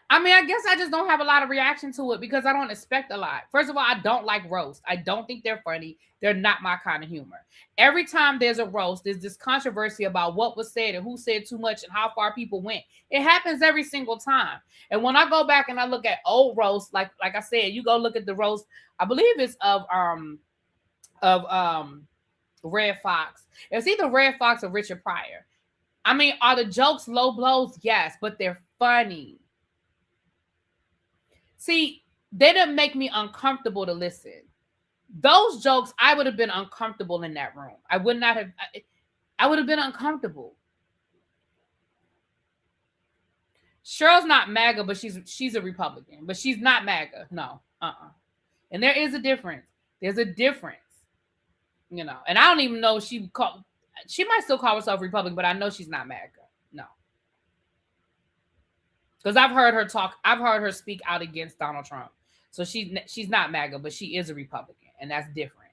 [SPEAKER 1] I guess I just don't have a lot of reaction to it because I don't expect a lot. First of all, I don't like roast. I don't think they're funny. They're not my kind of humor. Every time there's a roast, there's this controversy about what was said and who said too much and how far people went. It happens every single time. And when I go back and I look at old roasts, like I said, you go look at the roast, I believe it's of Red Fox. It's either Red Fox or Richard Pryor. I mean, are the jokes low blows? Yes, but they're funny. See, they didn't make me uncomfortable to listen. Those jokes, I would have been uncomfortable in that room. I would not have. I would have been uncomfortable. Cheryl's not MAGA, but she's a Republican, but she's not MAGA. No, And there is a difference. There's a difference, and I don't even know if she might still call herself Republican, but I know she's not MAGA. No. Because I've heard her speak out against Donald Trump. So she's not MAGA, but she is a Republican, and that's different.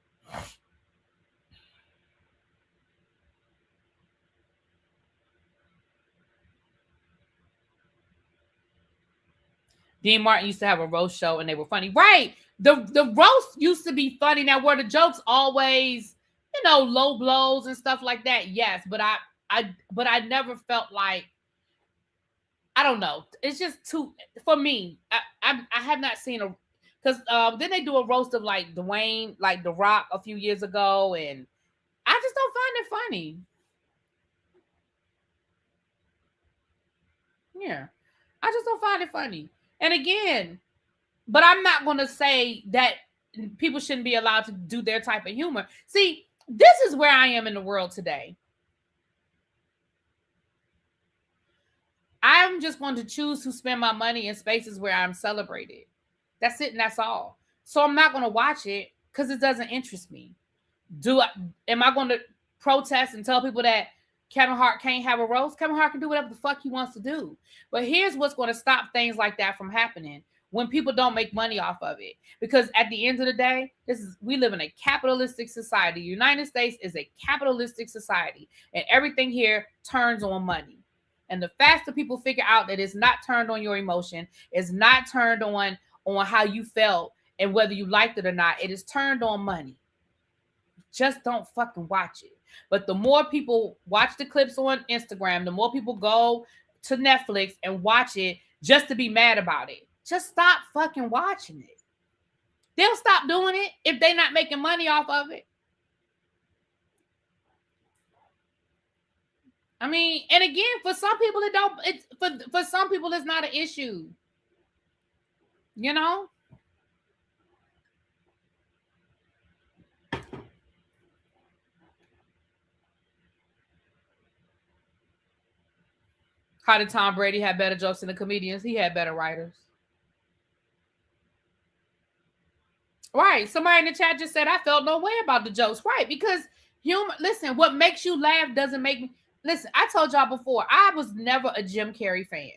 [SPEAKER 1] Dean Martin used to have a roast show, and they were funny. Right. The roast used to be funny. Now, were the jokes always, low blows and stuff like that? Yes, but I never felt like, I don't know. It's just too, for me, I have not seen because then they do a roast of like Dwayne, like The Rock a few years ago, and I just don't find it funny. Yeah. I just don't find it funny. And again, but I'm not going to say that people shouldn't be allowed to do their type of humor. See, this is where I am in the world today. I'm just going to choose to spend my money in spaces where I'm celebrated. That's it, and that's all. So I'm not going to watch it because it doesn't interest me. Am I going to protest and tell people that Kevin Hart can't have a roast? Kevin Hart can do whatever the fuck he wants to do. But here's what's going to stop things like that from happening: when people don't make money off of it. Because at the end of the day, we live in a capitalistic society. The United States is a capitalistic society, and everything here turns on money. And the faster people figure out that it's not turned on your emotion, it's not turned on how you felt and whether you liked it or not, it is turned on money. Just don't fucking watch it. But the more people watch the clips on Instagram, the more people go to Netflix and watch it just to be mad about it. Just stop fucking watching it. They'll stop doing it if they're not making money off of it. I mean, and again, for some people it don't. For some people it's not an issue. You know. How did Tom Brady have better jokes than the comedians? He had better writers. Right. Somebody in the chat just said, I felt no way about the jokes. Right. Because humor, listen, what makes you laugh doesn't make me. Listen, I told y'all before, I was never a Jim Carrey fan.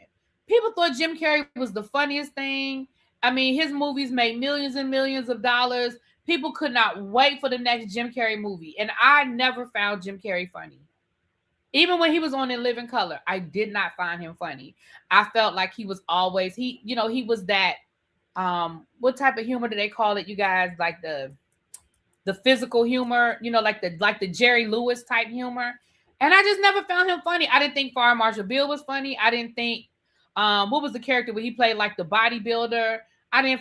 [SPEAKER 1] People thought Jim Carrey was the funniest thing. I mean, his movies made millions and millions of dollars. People could not wait for the next Jim Carrey movie. And I never found Jim Carrey funny. Even when he was on In Living Color, I did not find him funny. I felt like he was always, he was that, what type of humor do they call it, you guys? Like the physical humor, like the Jerry Lewis type humor. And I just never found him funny. I didn't think Fire Marshal Bill was funny. I didn't think, what was the character where he played like the bodybuilder? I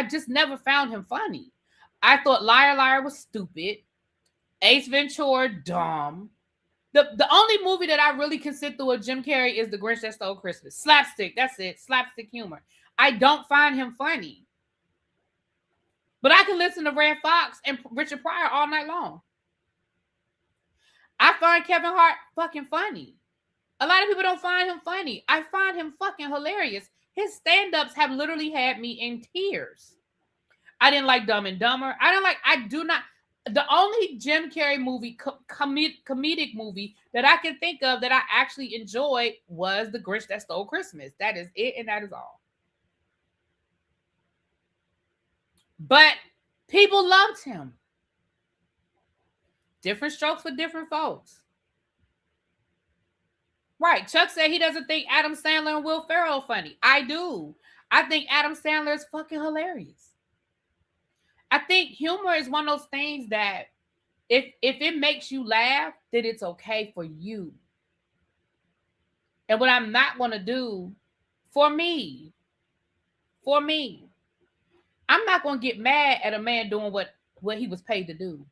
[SPEAKER 1] just never found him funny. I thought Liar Liar was stupid. Ace Ventura, dumb. The only movie that I really can sit through of Jim Carrey is The Grinch That Stole Christmas. Slapstick, that's it. Slapstick humor. I don't find him funny. But I can listen to Red Fox and Richard Pryor all night long. I find Kevin Hart fucking funny. A lot of people don't find him funny. I find him fucking hilarious. His stand-ups have literally had me in tears. I didn't like Dumb and Dumber. The only Jim Carrey movie, comedic movie that I can think of that I actually enjoyed was The Grinch That Stole Christmas. That is it, and that is all. But people loved him. Different strokes for different folks. Right. Chuck said he doesn't think Adam Sandler and Will Ferrell funny. I do. I think Adam Sandler is fucking hilarious. I think humor is one of those things that if it makes you laugh, then it's okay for you. And what I'm not going to do for me, I'm not going to get mad at a man doing what he was paid to do.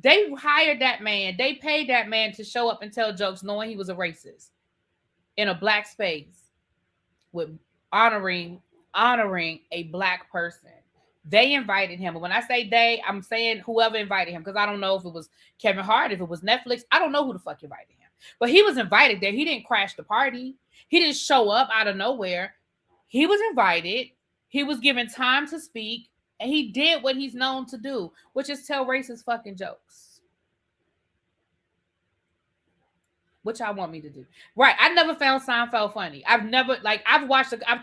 [SPEAKER 1] They hired that man. They paid that man to show up and tell jokes knowing he was a racist in a black space with honoring a black person. They invited him. And when I say they, I'm saying whoever invited him, because I don't know if it was Kevin Hart, if it was Netflix. I don't know who the fuck invited him. But he was invited there. He didn't crash the party. He didn't show up out of nowhere. He was invited. He was given time to speak. And he did what he's known to do, which is tell racist fucking jokes. Which I want me to do. Right. I never found Seinfeld funny. I've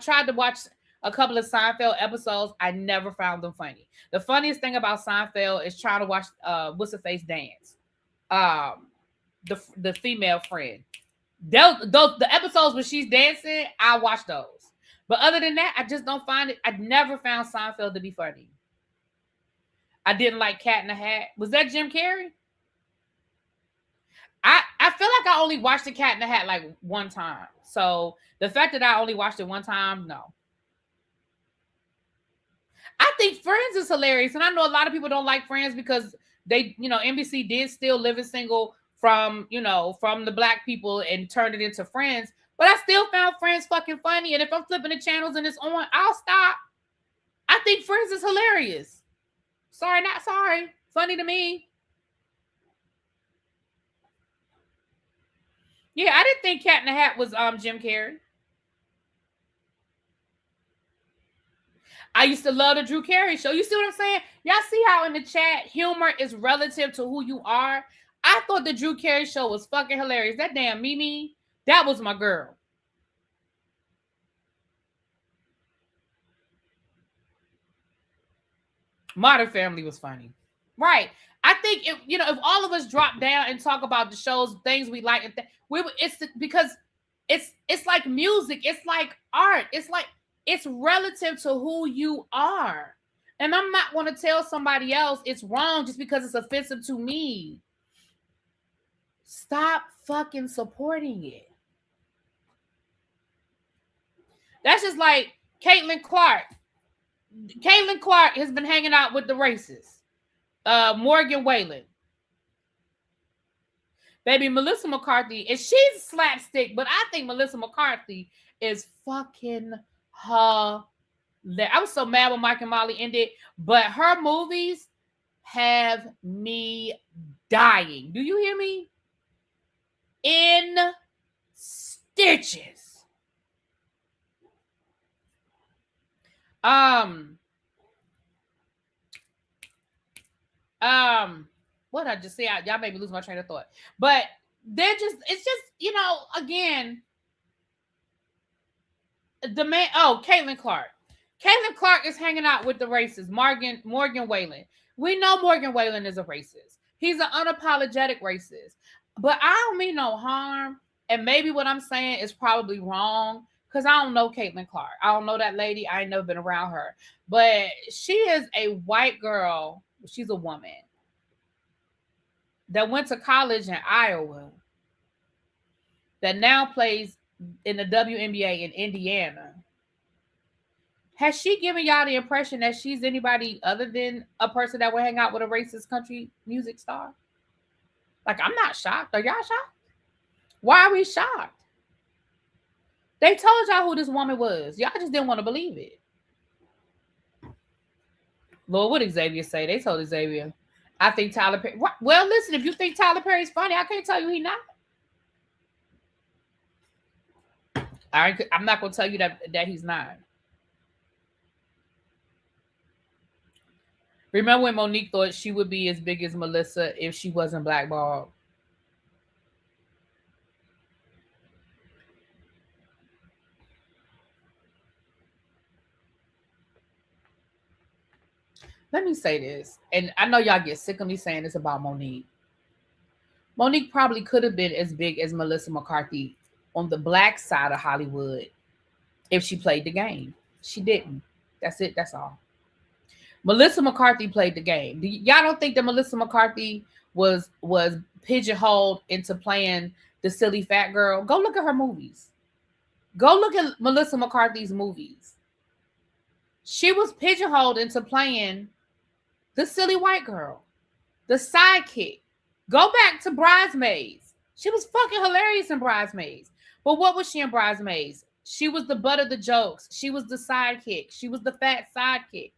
[SPEAKER 1] tried to watch a couple of Seinfeld episodes. I never found them funny. The funniest thing about Seinfeld is trying to watch what's her face dance. The female friend. The episodes where she's dancing, I watch those. But other than that, I just don't find it. I never found Seinfeld to be funny. I didn't like Cat in the Hat. Was that Jim Carrey? I feel like I only watched the Cat in the Hat like one time. So the fact that I only watched it one time, no. I think Friends is hilarious. And I know a lot of people don't like Friends because they, NBC did steal Living Single from the black people and turned it into Friends. But I still found Friends fucking funny. And if I'm flipping the channels and it's on, I'll stop. I think Friends is hilarious. Sorry, not sorry. Funny to me. Yeah, I didn't think Cat in the Hat was Jim Carrey. I used to love the Drew Carey show. You see what I'm saying? Y'all see how in the chat humor is relative to who you are? I thought the Drew Carey show was fucking hilarious. That damn Mimi, that was my girl. Modern Family was funny. Right. I think if all of us drop down and talk about the shows, things we like, it's because it's like music, it's like art, it's relative to who you are. And I'm not going to tell somebody else it's wrong just because it's offensive to me. Stop fucking supporting it. That's just like Caitlin Clark. Caitlin Clark has been hanging out with the racists. Morgan Wallen. Baby, Melissa McCarthy, and she's slapstick, but I think Melissa McCarthy is fucking hilarious. I was so mad when Mike and Molly ended, but her movies have me dying. Do you hear me? In stitches. What I just say? Y'all made me lose my train of thought. But it's just, again, the man. Oh, Caitlin Clark. Caitlin Clark is hanging out with the racists. Morgan Wallen. We know Morgan Wallen is a racist. He's an unapologetic racist. But I don't mean no harm. And maybe what I'm saying is probably wrong because I don't know Caitlin Clark. I don't know that lady. I ain't never been around her. But she is a white girl. She's a woman that went to college in Iowa that now plays in the WNBA in Indiana. Has she given y'all the impression that she's anybody other than a person that would hang out with a racist country music star? Like, I'm not shocked. Are y'all shocked? Why are we shocked? They told y'all who this woman was. Y'all just didn't want to believe it. Lord, what did Xavier say? They told Xavier, I think Tyler Perry. Well, listen, if you think Tyler Perry's funny, I can't tell you he's not. I'm not going to tell you that he's not. Remember when Monique thought she would be as big as Melissa if she wasn't blackballed? Let me say this, and I know y'all get sick of me saying this about Monique. Monique probably could have been as big as Melissa McCarthy on the black side of Hollywood if she played the game. She didn't. That's it. That's all. Melissa McCarthy played the game. Y'all don't think that Melissa McCarthy was pigeonholed into playing the silly fat girl? Go look at her movies. Go look at Melissa McCarthy's movies. She was pigeonholed into playing the silly white girl, the sidekick. Go back to Bridesmaids. She was fucking hilarious in Bridesmaids. But what was she in Bridesmaids? She was the butt of the jokes. She was the sidekick. She was the fat sidekick.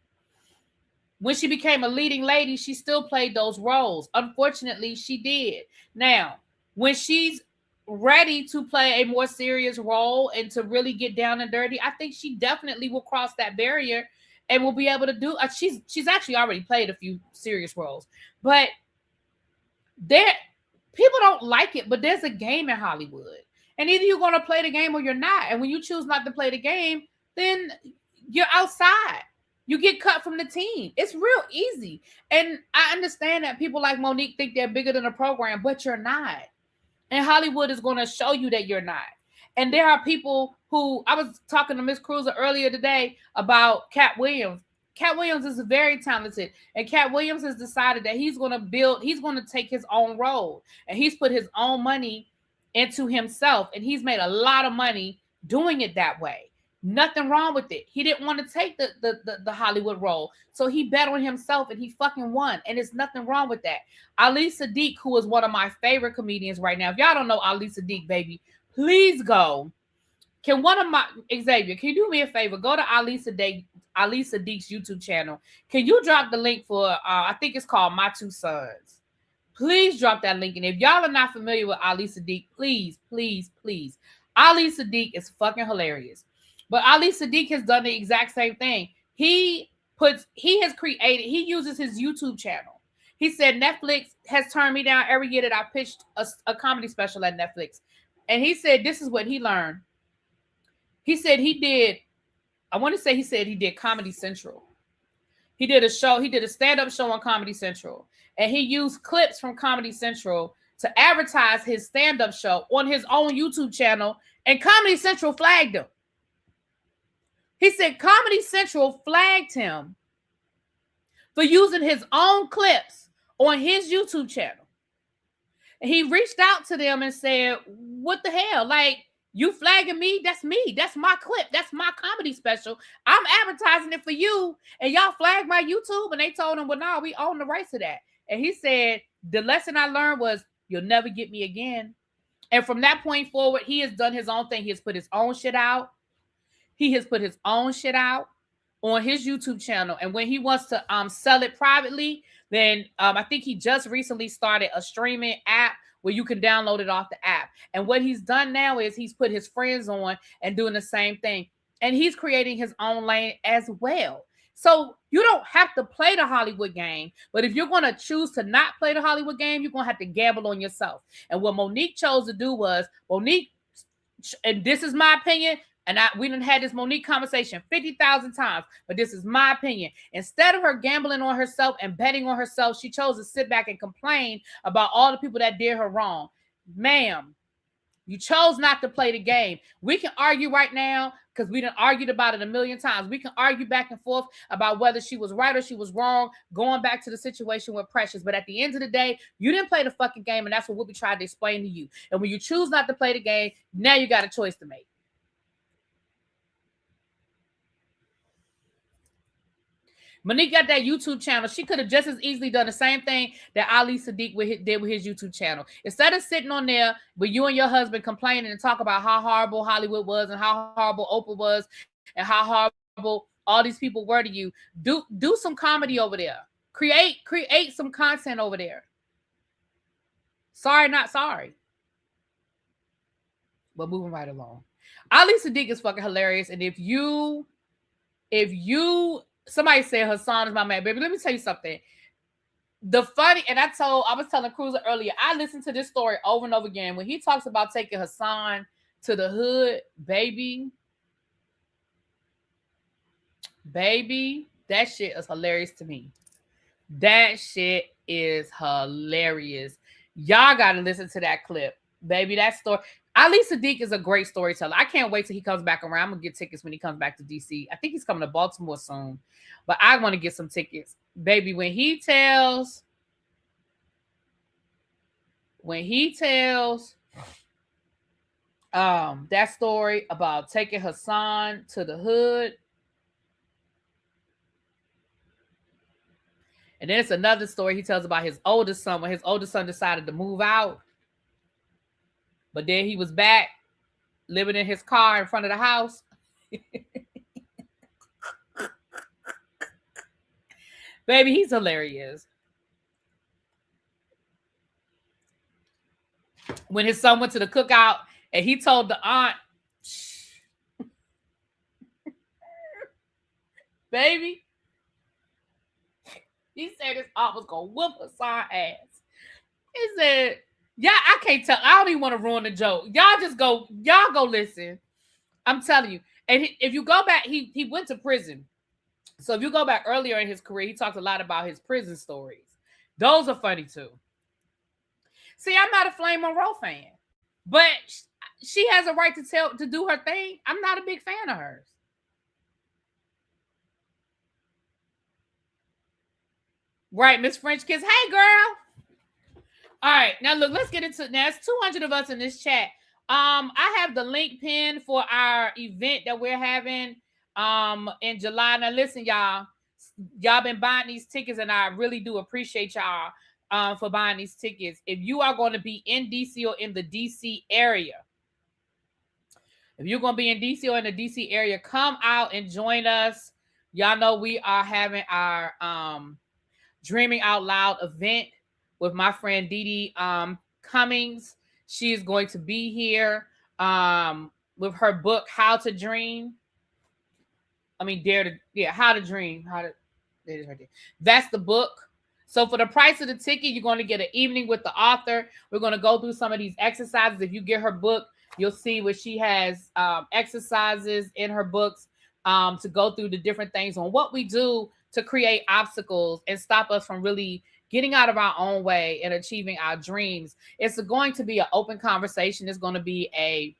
[SPEAKER 1] When she became a leading lady, she still played those roles. Unfortunately, she did. Now, when she's ready to play a more serious role and to really get down and dirty, I think she definitely will cross that barrier and will be able to do. She's actually already played a few serious roles, but people don't like it. But there's a game in Hollywood, and either you're going to play the game or you're not. And when you choose not to play the game, then you're outside. You get cut from the team. It's real easy. And I understand that people like Monique think they're bigger than a program, but you're not. And Hollywood is going to show you that you're not. And there are people who, I was talking to Miss Cruiser earlier today about Cat Williams. Cat Williams is very talented. And Cat Williams has decided that he's going to take his own road. And he's put his own money into himself. And he's made a lot of money doing it that way. Nothing wrong with it. He didn't want to take the Hollywood role. So he bet on himself and he fucking won. And there's nothing wrong with that. Ali Sadiq, who is one of my favorite comedians right now. If y'all don't know Ali Sadiq, baby, please go Can one of my Xavier, can you do me a favor? Go to Ali Sadiq's YouTube channel. Can you drop the link for I think it's called My Two Sons? Please drop that link. And if y'all are not familiar with Ali Sadiq, please, please, please. Ali Sadiq is fucking hilarious. But Ali Sadiq has done the exact same thing. He uses his YouTube channel. He said Netflix has turned me down every year that I pitched a comedy special at Netflix. And he said this is what he learned. He said he did Comedy Central. He did a stand-up show on Comedy Central. And he used clips from Comedy Central to advertise his stand-up show on his own YouTube channel. And Comedy Central flagged him. He said Comedy Central flagged him for using his own clips on his YouTube channel. And he reached out to them and said, what the hell? Like, you flagging me? That's me. That's my clip. That's my comedy special. I'm advertising it for you. And y'all flagged my YouTube. And they told him, well, no, we own the rights to that. And he said, the lesson I learned was, you'll never get me again. And from that point forward, he has done his own thing. He has put his own shit out. He has put his own shit out on his YouTube channel. And when he wants to sell it privately, then I think he just recently started a streaming app where you can download it off the app. And what he's done now is he's put his friends on and doing the same thing. And he's creating his own lane as well. So you don't have to play the Hollywood game. But if you're going to choose to not play the Hollywood game, you're going to have to gamble on yourself. And what Monique chose to do was, and this is my opinion, and we done had this Monique conversation 50,000 times, but this is my opinion. Instead of her gambling on herself and betting on herself, she chose to sit back and complain about all the people that did her wrong. Ma'am, you chose not to play the game. We can argue right now because we done argued about it a million times. We can argue back and forth about whether she was right or she was wrong, going back to the situation with Precious. But at the end of the day, you didn't play the fucking game, and that's what we tried to explain to you. And when you choose not to play the game, now you got a choice to make. Monique got that YouTube channel. She could have just as easily done the same thing that Ali Sadiq did with his YouTube channel. Instead of sitting on there with you and your husband complaining and talk about how horrible Hollywood was and how horrible Oprah was and how horrible all these people were to you, do some comedy over there. Create some content over there. Sorry, not sorry. But moving right along. Ali Sadiq is fucking hilarious. And if you somebody said Hassan is my man, baby. Let me tell you something. I was telling Cruiser earlier, I listened to this story over and over again. When he talks about taking Hassan to the hood, baby, that shit is hilarious to me. That shit is hilarious. Y'all got to listen to that clip, baby. That story. Ali Sadiq is a great storyteller. I can't wait till he comes back around. I'm going to get tickets when he comes back to DC. I think he's coming to Baltimore soon. But I want to get some tickets. Baby, when he tells that story about taking Hassan to the hood. And then it's another story he tells about his oldest son, when his oldest son decided to move out. But then he was back living in his car in front of the house. Baby, he's hilarious. When his son went to the cookout and he told the aunt, baby, he said his aunt was going to whoop Hassan's ass. He said, yeah, I can't tell. I don't even want to ruin the joke. Y'all go listen. I'm telling you. And if you go back, he went to prison. So if you go back earlier in his career, he talked a lot about his prison stories. Those are funny too. See, I'm not a Flame Monroe fan, but she has a right to do her thing. I'm not a big fan of hers. Right, Miss French Kiss. Hey, girl. All right, now look, let's get into it. Now, it's 200 of us in this chat. I have the link pinned for our event that we're having in July. Now, listen, y'all been buying these tickets, and I really do appreciate y'all for buying these tickets. If you are going to be in DC or in the DC area, If you're going to be in DC or in the DC area, come out and join us. Y'all know we are having our Dreaming Out Loud event with my friend Dee Dee Cummings. She is going to be here with her book, How to Dream. How to Dream. It is right there. That's the book. So for the price of the ticket, you're going to get an evening with the author. We're going to go through some of these exercises. If you get her book, you'll see where she has exercises in her books to go through the different things on what we do to create obstacles and stop us from really getting out of our own way and achieving our dreams. It's going to be an open conversation. It's going to be a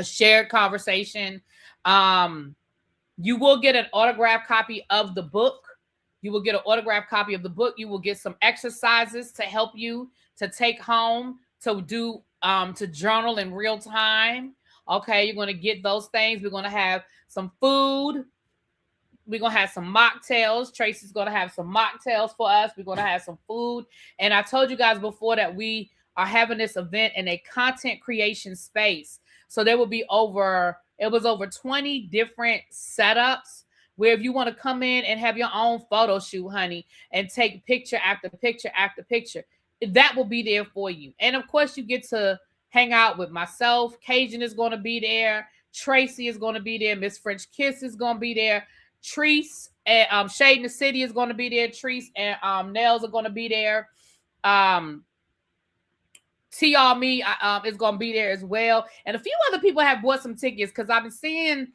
[SPEAKER 1] shared conversation. You will get an autographed copy of the book. You will get an autographed copy of the book. You will get some exercises to help you to take home, to do, to journal in real time. Okay, you're going to get those things. We're going to have some food. We're going to have some mocktails. Tracy's going to have some mocktails for us. We're going to have some food. And I told you guys before that we are having this event in a content creation space. So there will be over 20 different setups where if you want to come in and have your own photo shoot, honey, and take picture after picture after picture, that will be there for you. And of course, you get to hang out with myself. Cajun is going to be there. Tracy is going to be there. Miss French Kiss is going to be there. Treese and Shade in the City is going to be there. Treese and Nails are going to be there. T All Me is going to be there as well. And a few other people have bought some tickets because I've been seeing,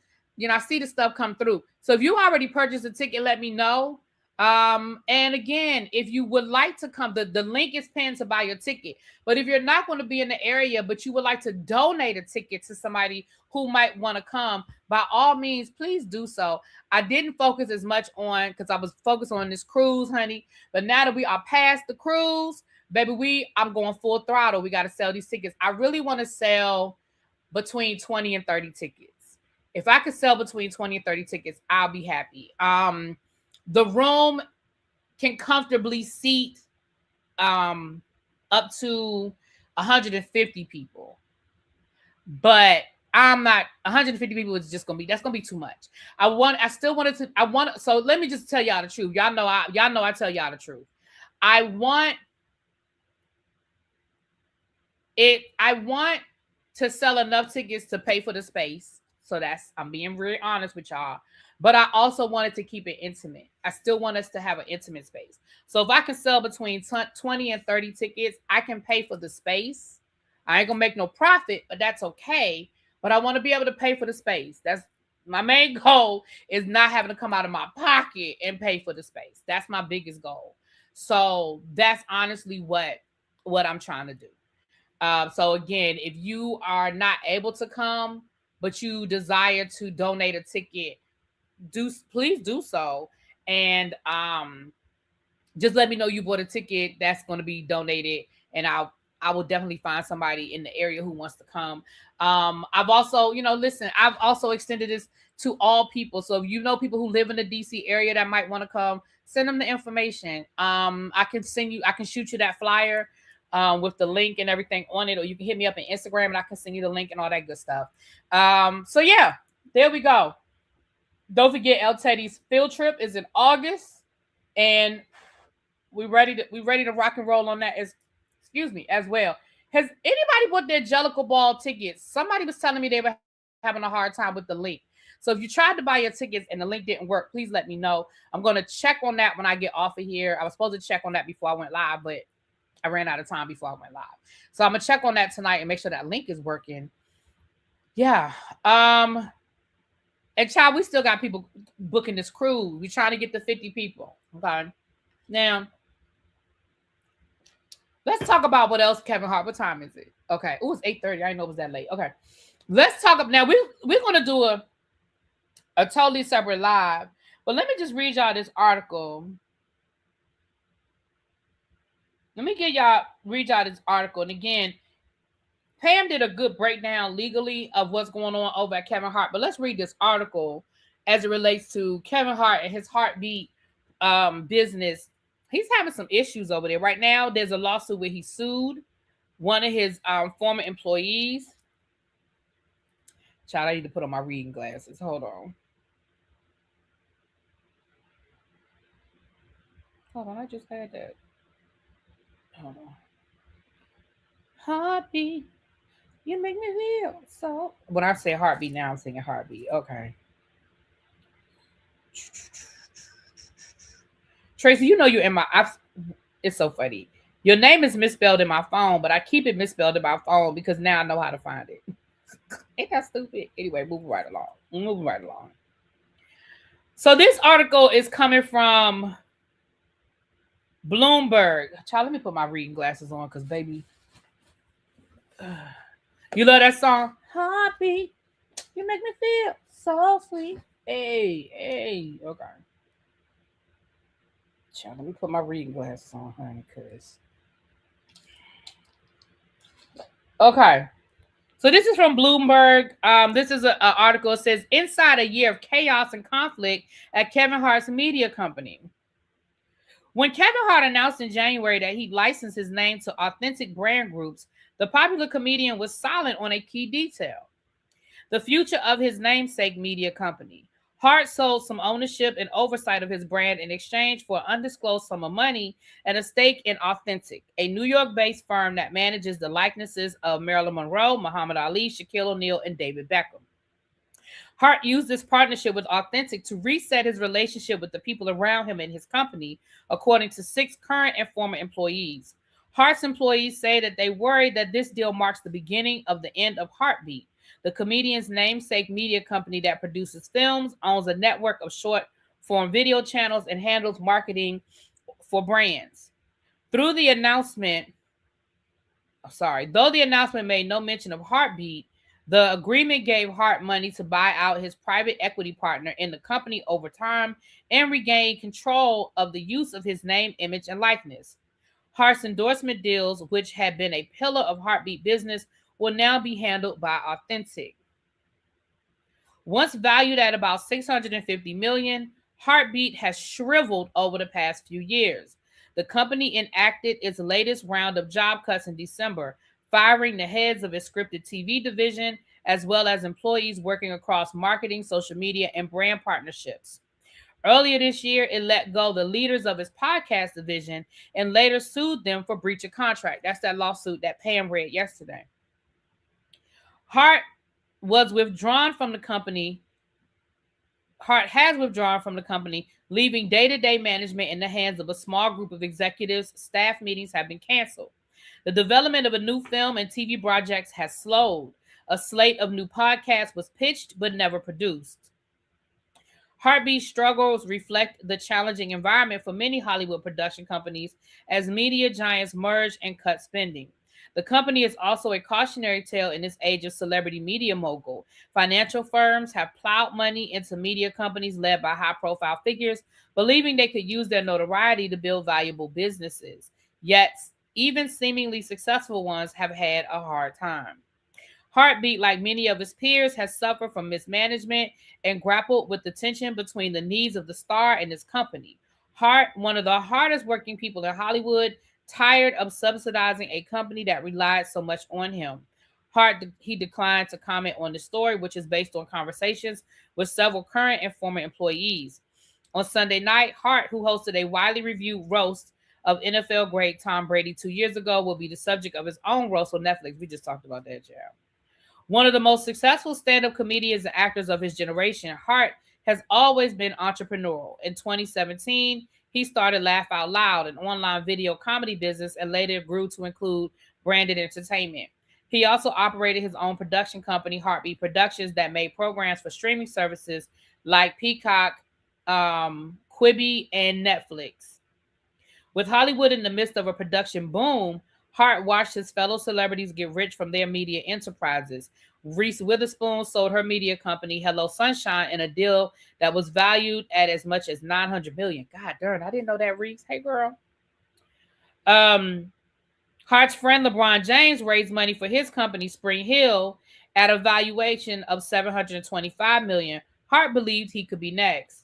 [SPEAKER 1] I see the stuff come through. So if you already purchased a ticket, let me know. And again, if you would like to come, the link is pinned to buy your ticket. But if you're not going to be in the area, but you would like to donate a ticket to somebody who might want to come, by all means, please do so. I didn't focus as much on, because I was focused on this cruise, honey. But now that we are past the cruise, baby, I'm going full throttle. We got to sell these tickets. I really want to sell between 20 and 30 tickets. If I could sell between 20 and 30 tickets, I'll be happy. The room can comfortably seat up to 150 people. But I'm not, 150 people is just that's gonna be too much. So let me just tell y'all the truth. Y'all know I tell y'all the truth. I want to sell enough tickets to pay for the space. So I'm being really honest with y'all. But I also wanted to keep it intimate. I still want us to have an intimate space. So if I can sell between 20 and 30 tickets, I can pay for the space. I ain't going to make no profit, but that's okay. But I want to be able to pay for the space. That's my main goal, is not having to come out of my pocket and pay for the space. That's my biggest goal. So that's honestly what I'm trying to do. So again, if you are not able to come, but you desire to donate a ticket, please do so. And just let me know you bought a ticket that's going to be donated, and I will definitely find somebody in the area who wants to come. I've also, I've also extended this to all people. So if you know people who live in the DC area that might want to come, send them the information. I can shoot you that flyer with the link and everything on it, or you can hit me up on Instagram and I can send you the link and all that good stuff. So yeah, there we go. Don't forget, El Teddy's field trip is in August, and we ready to rock and roll on that as well. Has anybody bought their Jellicle Ball tickets? Somebody was telling me they were having a hard time with the link. So if you tried to buy your tickets and the link didn't work, please let me know. I'm going to check on that when I get off of here. I was supposed to check on that before I went live, but I ran out of time before I went live. So I'm going to check on that tonight and make sure that link is working. Yeah. And child, we still got people booking this cruise. We're trying to get to 50 people. Okay. Now, let's talk about what else Kevin Hart. What time is it? Okay. Oh, it's 8:30. I didn't know it was that late. Okay. Let's talk about now. We're going to do a totally separate live. But let me just read y'all this article. Let me read y'all this article. And again, Pam did a good breakdown legally of what's going on over at Kevin Hart. But let's read this article as it relates to Kevin Hart and his Heartbeat business. He's having some issues over there. Right now, there's a lawsuit where he sued one of his former employees. Child, I need to put on my reading glasses. Hold on. Hold on, I just had that. Hold on. Heartbeat, you make me feel so. When I say heartbeat, now I'm singing heartbeat. Okay. Tracy, you know you're in my. It's so funny. Your name is misspelled in my phone, but I keep it misspelled in my phone because now I know how to find it. Ain't that stupid? Anyway, moving right along. Moving right along. So this article is coming from Bloomberg. Child, let me put my reading glasses on because, baby, you love that song? Heartbeat, you make me feel so sweet. Hey, okay. Child, let me put my reading glasses on, honey, because... Okay. So this is from Bloomberg. This is an article. It says, inside a year of chaos and conflict at Kevin Hart's media company. When Kevin Hart announced in January that he'd licensed his name to Authentic Brand Groups, the popular comedian was silent on a key detail: the future of his namesake media company. Hart sold some ownership and oversight of his brand in exchange for an undisclosed sum of money and a stake in Authentic, a New York-based firm that manages the likenesses of Marilyn Monroe, Muhammad Ali, Shaquille O'Neal, and David Beckham. Hart used this partnership with Authentic to reset his relationship with the people around him and his company, according to 6 current and former employees. Hart's employees say that they worry that this deal marks the beginning of the end of Heartbeat, the comedian's namesake media company that produces films, owns a network of short-form video channels, and handles marketing for brands. Though the announcement made no mention of Heartbeat, the agreement gave Hart money to buy out his private equity partner in the company over time and regain control of the use of his name, image, and likeness. Hart's endorsement deals, which had been a pillar of Heartbeat business, will now be handled by Authentic. Once valued at about $650 million, Heartbeat has shriveled over the past few years. The company enacted its latest round of job cuts in December, firing the heads of its scripted TV division, as well as employees working across marketing, social media, and brand partnerships. Earlier this year, it let go the leaders of its podcast division and later sued them for breach of contract. That's that lawsuit that Pam read yesterday. Hart has withdrawn from the company, leaving day-to-day management in the hands of a small group of executives. Staff meetings have been canceled. The development of a new film and TV projects has slowed. A slate of new podcasts was pitched but never produced. Heartbeat's struggles reflect the challenging environment for many Hollywood production companies as media giants merge and cut spending. The company is also a cautionary tale in this age of celebrity media mogul. Financial firms have plowed money into media companies led by high-profile figures, believing they could use their notoriety to build valuable businesses. Yet, even seemingly successful ones have had a hard time. Heartbeat, like many of his peers, has suffered from mismanagement and grappled with the tension between the needs of the star and his company. Hart, one of the hardest working people in Hollywood, tired of subsidizing a company that relied so much on him. He declined to comment on the story, which is based on conversations with several current and former employees. On Sunday night, Hart, who hosted a widely reviewed roast of NFL great Tom Brady 2 years ago, will be the subject of his own roast on Netflix. We just talked about that, child. One of the most successful stand-up comedians and actors of his generation, Hart has always been entrepreneurial. In 2017, he started Laugh Out Loud, an online video comedy business, and later grew to include branded entertainment. He also operated his own production company, Heartbeat Productions, that made programs for streaming services like Peacock, Quibi, and Netflix. With Hollywood in the midst of a production boom, Hart watched his fellow celebrities get rich from their media enterprises. Reese Witherspoon sold her media company, Hello Sunshine, in a deal that was valued at as much as $900 million. God darn, I didn't know that, Reese. Hey, girl. Hart's friend LeBron James raised money for his company, Spring Hill, at a valuation of $725 million. Hart believed he could be next.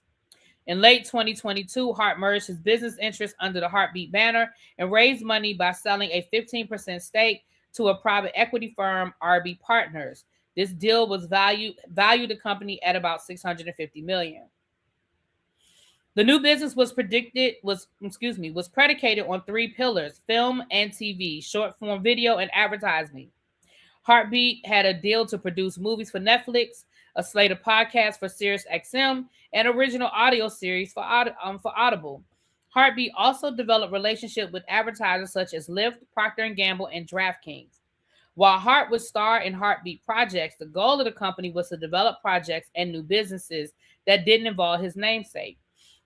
[SPEAKER 1] In late 2022, Hart merged his business interests under the Heartbeat banner and raised money by selling a 15% stake to a private equity firm, RB Partners. This deal was valued the company at about $650 million. The new business was predicated on three pillars: film and TV, short form video, and advertising. Heartbeat had a deal to produce movies for Netflix, a slate of podcasts for SiriusXM, and original audio series for Audible. Heartbeat also developed relationships with advertisers such as Lyft, Procter & Gamble, and DraftKings. While Hart would star in Heartbeat projects, the goal of the company was to develop projects and new businesses that didn't involve his namesake.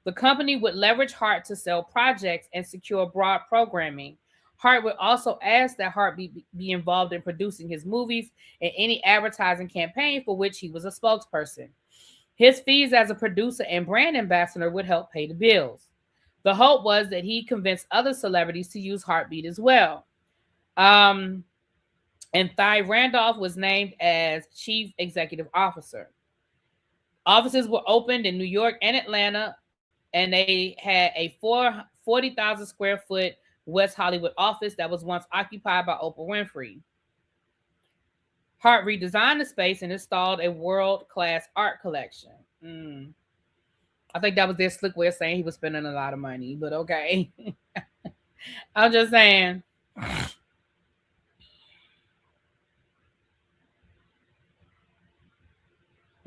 [SPEAKER 1] The company would leverage Hart to sell projects and secure broad programming. Hart would also ask that Hart be involved in producing his movies and any advertising campaign for which he was a spokesperson. His fees as a producer and brand ambassador would help pay the bills. The hope was that he convinced other celebrities to use Heartbeat as well. And Thigh Randolph was named as chief executive officer. Offices were opened in New York and Atlanta, and they had a 40,000 square foot West Hollywood office that was once occupied by Oprah Winfrey. Hart redesigned the space and installed a world-class art collection. I think that was their slick way of saying he was spending a lot of money, but okay. I'm just saying.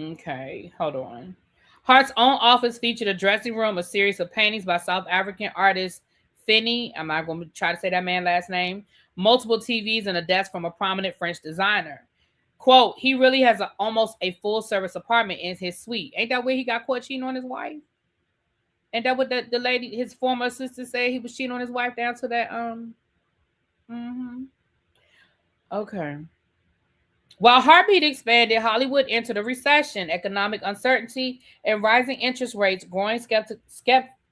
[SPEAKER 1] Okay, hold on. Hart's own office featured a dressing room, a series of paintings by South African artist Finney. I'm not going to try to say that man's last name. Multiple TVs and a desk from a prominent French designer. Quote, he really has almost a full-service apartment in his suite. Ain't that where he got caught cheating on his wife? Ain't that what the lady, his former assistant, said he was cheating on his wife down to that? Okay. While Heartbeat expanded, Hollywood entered a recession, economic uncertainty, and rising interest rates, growing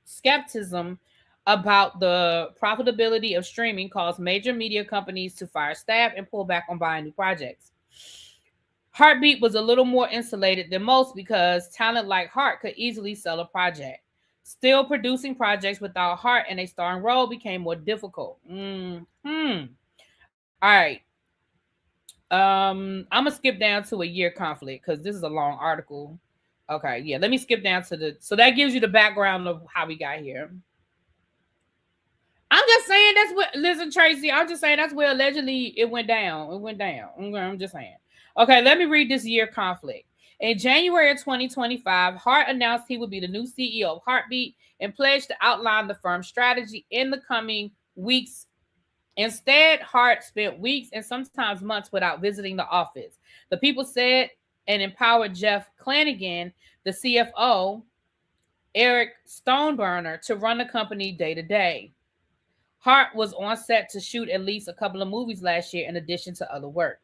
[SPEAKER 1] skepticism about the profitability of streaming caused major media companies to fire staff and pull back on buying new projects. Heartbeat was a little more insulated than most because talent like Hart could easily sell a project. Still, producing projects without Hart in a starring role became more difficult. All right. I'm gonna skip down to a year conflict because this is a long article. Okay, yeah, let me skip down to so that gives you the background of how we got here. I'm just saying that's what, listen, Tracy, I'm just saying that's where allegedly it went down. I'm just saying. Okay, let me read this year conflict. In January of 2025, Hart announced he would be the new CEO of Heartbeat and pledged to outline the firm's strategy in the coming weeks. Instead, Hart spent weeks and sometimes months without visiting the office. The people said and empowered Jeff Clanagan, the CFO, Eric Stoneburner, to run the company day to day. Hart was on set to shoot at least a couple of movies last year in addition to other work.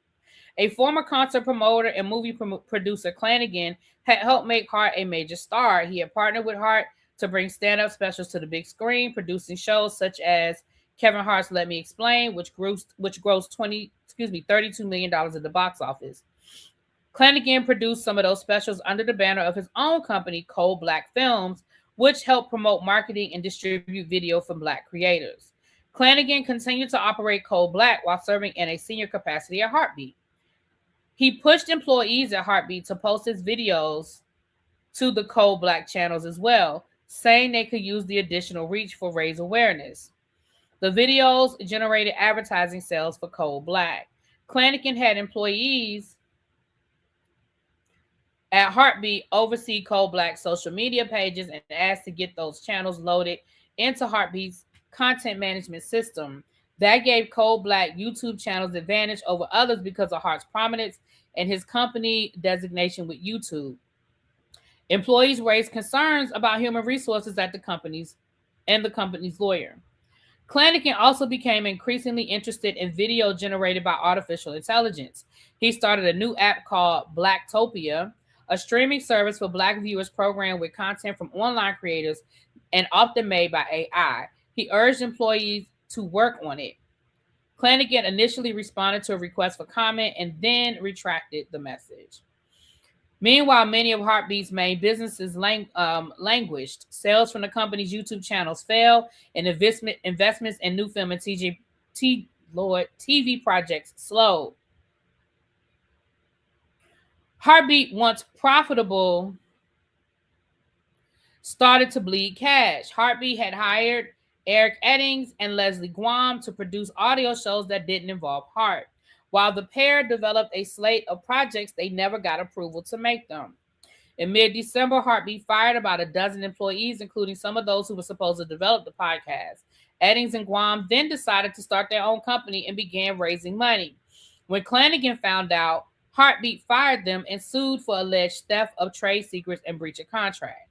[SPEAKER 1] A former concert promoter and movie producer, Clanagan, had helped make Hart a major star. He had partnered with Hart to bring stand-up specials to the big screen, producing shows such as Kevin Hart's Let Me Explain, which grossed $32 million at the box office. Clanagan produced some of those specials under the banner of his own company, Cold Black Films, which helped promote marketing and distribute video from Black creators. Clanagan continued to operate Cold Black while serving in a senior capacity at Heartbeat. He pushed employees at Heartbeat to post his videos to the Cold Black channels as well, saying they could use the additional reach for raise awareness. The videos generated advertising sales for Cold Black. Clanagan had employees at Heartbeat oversee Cold Black's social media pages and asked to get those channels loaded into Heartbeat's content management system. That gave Cold Black YouTube channels advantage over others because of Hart's prominence and his company designation with YouTube. Employees raised concerns about human resources at the company's lawyer. Clanagan also became increasingly interested in video generated by artificial intelligence. He started a new app called Blacktopia, a streaming service for Black viewers programmed with content from online creators and often made by AI. He urged employees to work on it. Clanagan initially responded to a request for comment and then retracted the message. Meanwhile, many of Heartbeat's main businesses languished. Sales from the company's YouTube channels fell, and investments in new film and TV projects slowed. Heartbeat, once profitable, started to bleed cash. Heartbeat had hired Eric Eddings and Leslie Guam to produce audio shows that didn't involve Hart. While the pair developed a slate of projects, they never got approval to make them. In mid-December, Heartbeat fired about a dozen employees, including some of those who were supposed to develop the podcast. Eddings and Guam then decided to start their own company and began raising money. When Flanagan found out, Heartbeat fired them and sued for alleged theft of trade secrets and breach of contract.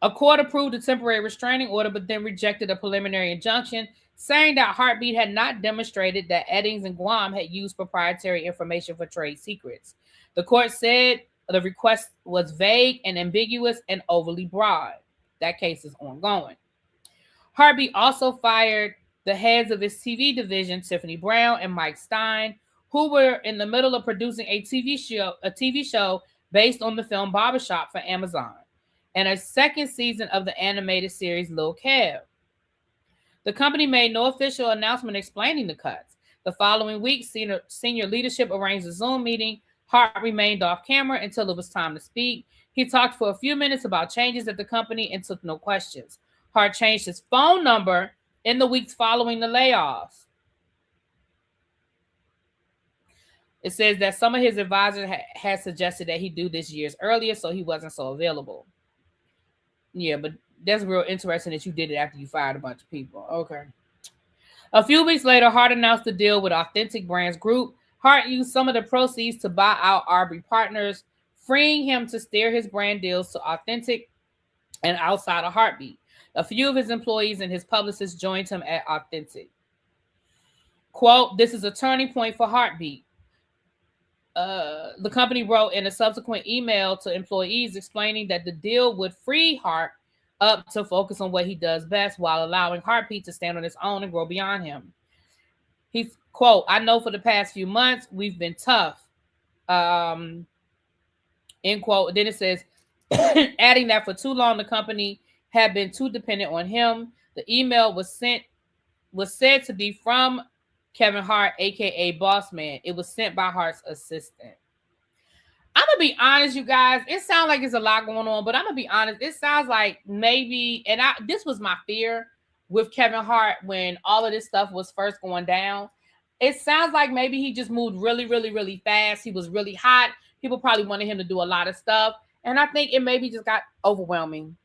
[SPEAKER 1] A court approved a temporary restraining order, but then rejected a preliminary injunction, saying that Heartbeat had not demonstrated that Eddings and Guam had used proprietary information for trade secrets. The court said the request was vague and ambiguous and overly broad. That case is ongoing. Heartbeat also fired the heads of its TV division, Tiffany Brown and Mike Stein, who were in the middle of producing a TV show based on the film Barbershop for Amazon, and a second season of the animated series Lil' Kev. The company made no official announcement explaining the cuts. The following week, senior leadership arranged a Zoom meeting. Hart remained off camera until it was time to speak. He talked for a few minutes about changes at the company and took no questions. Hart changed his phone number in the weeks following the layoffs. It says that some of his advisors had suggested that he do this years earlier, so he wasn't so available. Yeah, but that's real interesting that you did it after you fired a bunch of people. Okay. A few weeks later, Hart announced the deal with Authentic Brands Group. Hart used some of the proceeds to buy out Aubrey Partners, freeing him to steer his brand deals to Authentic and outside of Heartbeat. A few of his employees and his publicists joined him at Authentic. Quote, "This is a turning point for Heartbeat." The company wrote in a subsequent email to employees explaining that the deal would free Hart up to focus on what he does best while allowing Heartbeat to stand on its own and grow beyond him. He's, quote, "I know for the past few months we've been tough." End quote. Then it says, adding that for too long the company had been too dependent on him. The email was said to be from Kevin Hart, aka Boss Man. It was sent by Hart's assistant. I'm gonna be honest, you guys. It sounds like there's a lot going on, but I'm gonna be honest. It sounds like maybe, and this was my fear with Kevin Hart when all of this stuff was first going down. It sounds like maybe he just moved really, really, really fast. He was really hot. People probably wanted him to do a lot of stuff, and I think it maybe just got overwhelming.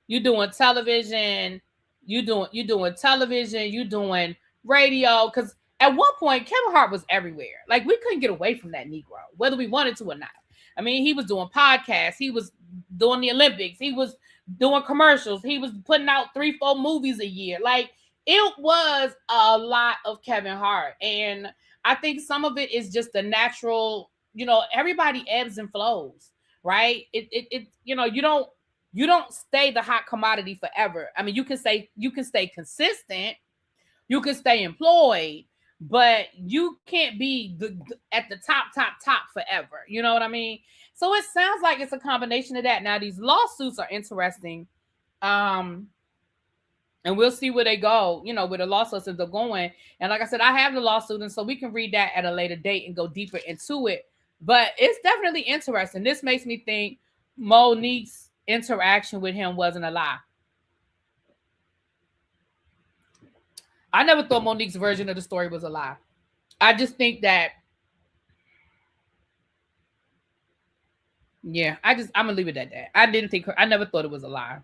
[SPEAKER 1] You doing television, you doing television, you doing radio, because at one point Kevin Hart was everywhere. Like, we couldn't get away from that Negro, whether we wanted to or not. I mean, he was doing podcasts, he was doing the Olympics, he was doing commercials, he was putting out 3-4 movies a year. Like, it was a lot of Kevin Hart, and I think some of it is just the natural. Everybody ebbs and flows, right? You don't stay the hot commodity forever. I mean, you can stay consistent, you can stay employed, but you can't be at the top forever. You know what I mean? So it sounds like it's a combination of that. Now, these lawsuits are interesting. And we'll see where they go, where the lawsuits are going. And like I said, I have the lawsuit, and so we can read that at a later date and go deeper into it. But it's definitely interesting. This makes me think Monique's interaction with him wasn't a lie. I never thought Monique's version of the story was a lie. I just think that, I'm gonna leave it at that. I never thought it was a lie.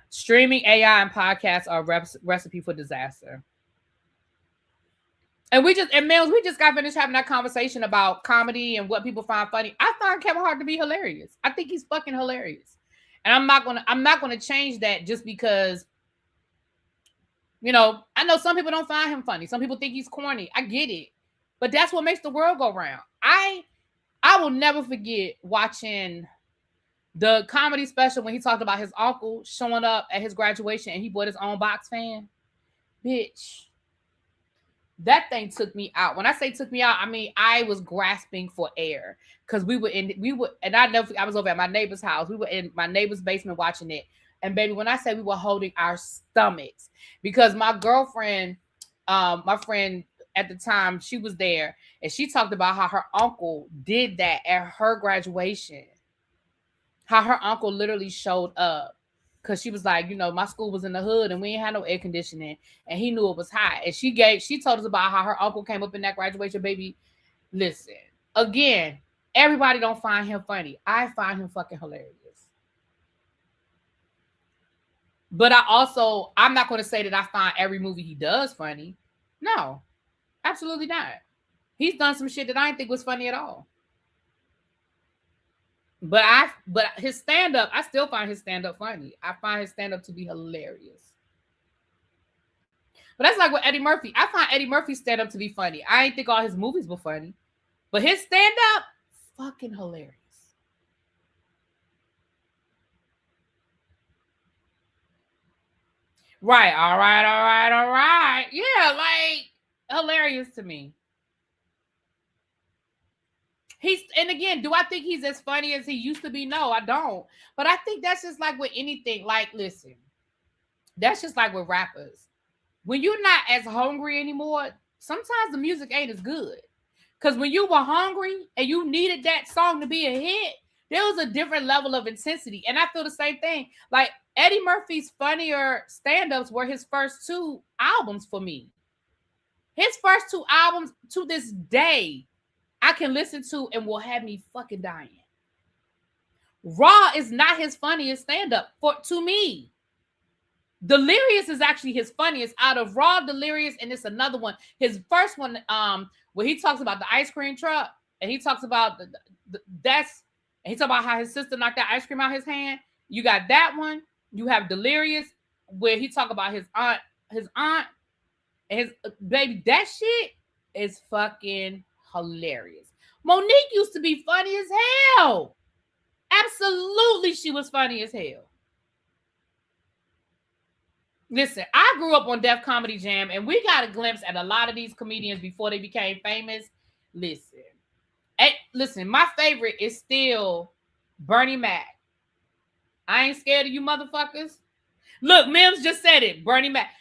[SPEAKER 1] Streaming, AI, and podcasts are a recipe for disaster. And we just got finished having that conversation about comedy and what people find funny. I find Kevin Hart to be hilarious. I think he's fucking hilarious. And I'm not gonna change that just because, I know some people don't find him funny. Some people think he's corny. I get it. But that's what makes the world go round. I will never forget watching the comedy special when he talked about his uncle showing up at his graduation and he bought his own box fan. Bitch. That thing took me out. When I say took me out, I mean I was grasping for air because I was over at my neighbor's house. We were in my neighbor's basement watching it. And baby, when I say we were holding our stomachs, because my girlfriend, my friend at the time, she was there, and she talked about how her uncle did that at her graduation. How her uncle literally showed up. Because she was like, my school was in the hood and we ain't had no air conditioning. And he knew it was hot. And she told us about how her uncle came up in that graduation. Baby, listen. Again, everybody don't find him funny. I find him fucking hilarious. But I'm not going to say that I find every movie he does funny. No, absolutely not. He's done some shit that I didn't think was funny at all. But his stand-up, I still find his stand-up funny. I find his stand-up to be hilarious. But that's like with Eddie Murphy. I find Eddie Murphy's stand-up to be funny. I ain't think all his movies were funny. But his stand-up, fucking hilarious. Right, all right. Yeah, like, hilarious to me. And again, do I think he's as funny as he used to be? No, I don't. But I think that's just like with anything. Like, listen, that's just like with rappers. When you're not as hungry anymore, sometimes the music ain't as good. Because when you were hungry and you needed that song to be a hit, there was a different level of intensity. And I feel the same thing. Like, Eddie Murphy's funnier stand-ups were his first 2 albums for me. His first 2 albums to this day, I can listen to and will have me fucking dying. Raw is not his funniest stand-up to me. Delirious is actually his funniest out of Raw, Delirious, and it's another one. His first one, where he talks about the ice cream truck, and he talks about and he talks about how his sister knocked that ice cream out his hand. You got that one. You have Delirious, where he talk about his aunt, and his baby. That shit is fucking hilarious. Monique used to be funny as hell. Absolutely, she was funny as hell. Listen, I grew up on Def Comedy Jam, and we got a glimpse at a lot of these comedians before they became famous. Listen, my favorite is still Bernie Mac. I ain't scared of you motherfuckers. Look, Mims just said it. Bernie Mac,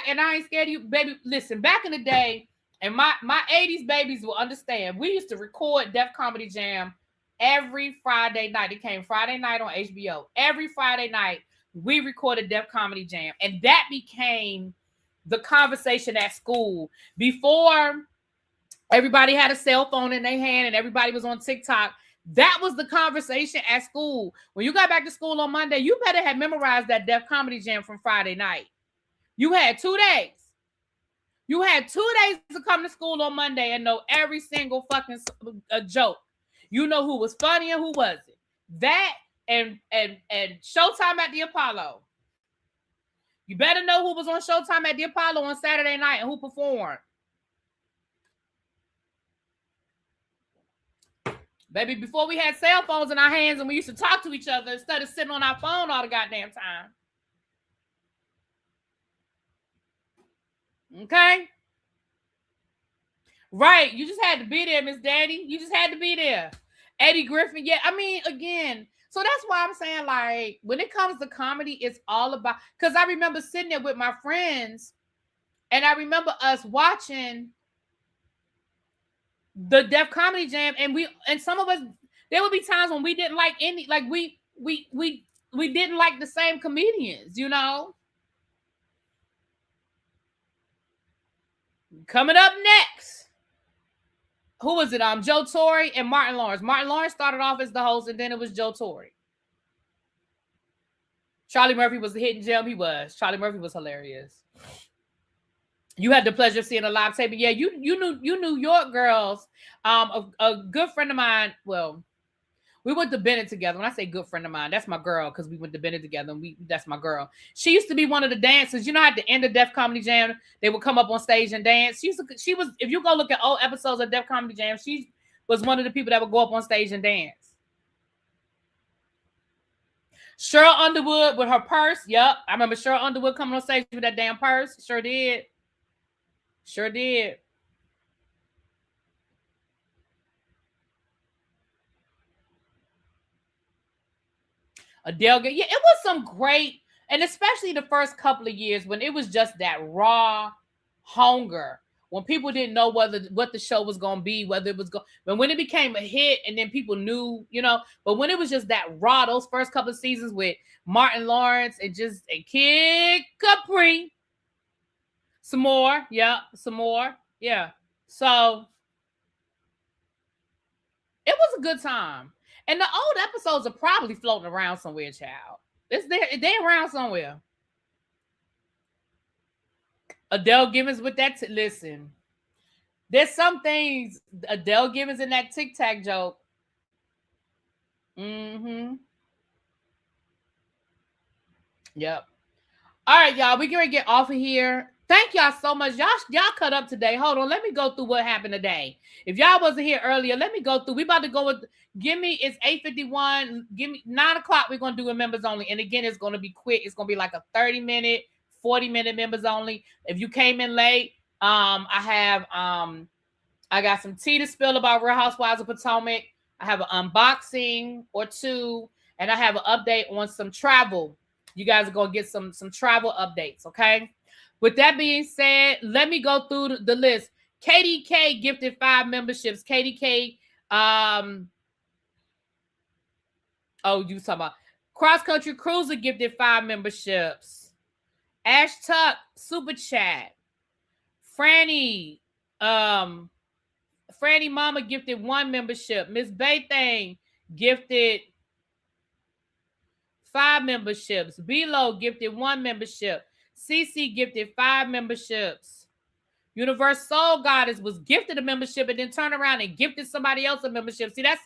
[SPEAKER 1] and I ain't scared of you, baby. Listen, back in the day, and my 80s babies will understand, we used to record Def Comedy Jam every Friday night. It came Friday night on HBO. Every Friday night, we recorded Def Comedy Jam. And that became the conversation at school. Before everybody had a cell phone in their hand and everybody was on TikTok, that was the conversation at school. When you got back to school on Monday, you better have memorized that Def Comedy Jam from Friday night. You had 2 days. You had 2 days to come to school on Monday and know every single fucking joke. You know who was funny and who wasn't. That and Showtime at the Apollo. You better know who was on Showtime at the Apollo on Saturday night and who performed. Baby, before we had cell phones in our hands and we used to talk to each other instead of sitting on our phone all the goddamn time. Okay? Right. You just had to be there, Miss Daddy. You just had to be there. Eddie Griffin. Yeah, I mean, again, so that's why I'm saying, like, when it comes to comedy, it's all about, because I remember sitting there with my friends and I remember us watching the Def Comedy Jam, and some of us, there would be times when we didn't like any, like we didn't like the same comedians, you know. Coming up next, who was it? Joe Torre and Martin Lawrence. Martin Lawrence started off as the host, and then it was Joe Torre. Charlie Murphy was the hidden gem. He was. Charlie Murphy was hilarious. You had the pleasure of seeing a live taping. Yeah, you New York girls. A good friend of mine. Well, we went to Bennett together. When I say good friend of mine, that's my girl, because we went to Bennett together, and that's my girl. She used to be one of the dancers. You know, at the end of Def Comedy Jam, they would come up on stage and dance. She was. If you go look at old episodes of Def Comedy Jam, she was one of the people that would go up on stage and dance. Cheryl Underwood with her purse. Yep, I remember Cheryl Underwood coming on stage with that damn purse. Sure did. Sure did. Adele, yeah, it was some great, and especially the first couple of years when it was just that raw hunger, when people didn't know what the show was gonna be, whether it was but when it became a hit and then people knew, but when it was just that raw, those first couple of seasons with Martin Lawrence and Kid Capri, some more, yeah. So it was a good time. And the old episodes are probably floating around somewhere, child. They're around somewhere. Adele Gibbons with that. Listen, there's some things Adele Gibbons in that Tic Tac joke. Mm-hmm. Yep. All right, y'all. We're gonna get off of here. Thank y'all so much. Y'all cut up today. Hold on. Let me go through what happened today. If y'all wasn't here earlier, let me go through. We about to go with it's 8:51. Give me 9 o'clock. We're gonna do a members only. And again, it's gonna be quick. It's gonna be like a 30-minute, 40-minute members only. If you came in late, I got some tea to spill about Real Housewives of Potomac. I have an unboxing or two, and I have an update on some travel. You guys are going to get some travel updates, okay? With that being said, let me go through the list. KDK gifted 5 memberships. KDK, you talking about Cross Country Cruiser gifted 5 memberships. Ash Tuck, Super Chat. Franny Mama gifted 1 membership. Miss Baythane gifted 5 memberships. B-Lo gifted 1 membership. CC gifted 5 memberships. Universe Soul Goddess was gifted a membership and then turned around and gifted somebody else a membership. See that's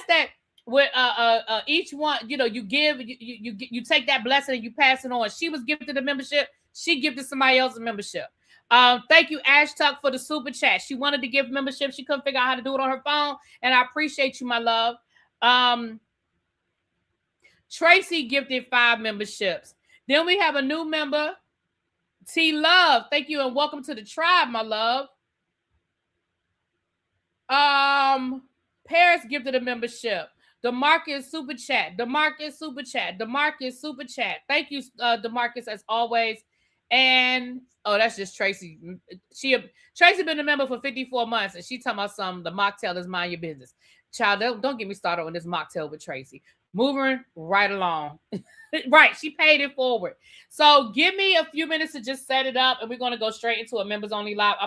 [SPEAKER 1] that with each one, you give, you take that blessing and you pass it on. She was gifted a membership. She gifted somebody else a membership. Thank you, Ash Tuck, for the super chat. She wanted to give membership. She couldn't figure out how to do it on her phone. And I appreciate you, my love. Tracy gifted 5 memberships. Then we have a new member, T Love. Thank you and welcome to the tribe, my love. Paris gifted a membership. DeMarcus super chat. Thank you, DeMarcus, as always. And that's just Tracy. Tracy been a member for 54 months, and she talking about the mocktail is mind your business. Child, don't get me started on this mocktail with Tracy. Moving right along. Right, she paid it forward. So give me a few minutes to just set it up, and we're gonna go straight into a members only live.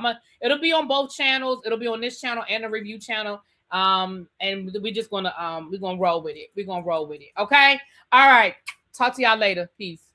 [SPEAKER 1] It'll be on both channels. It'll be on this channel and the review channel. And we're just gonna roll with it. Okay. All right. Talk to y'all later. Peace.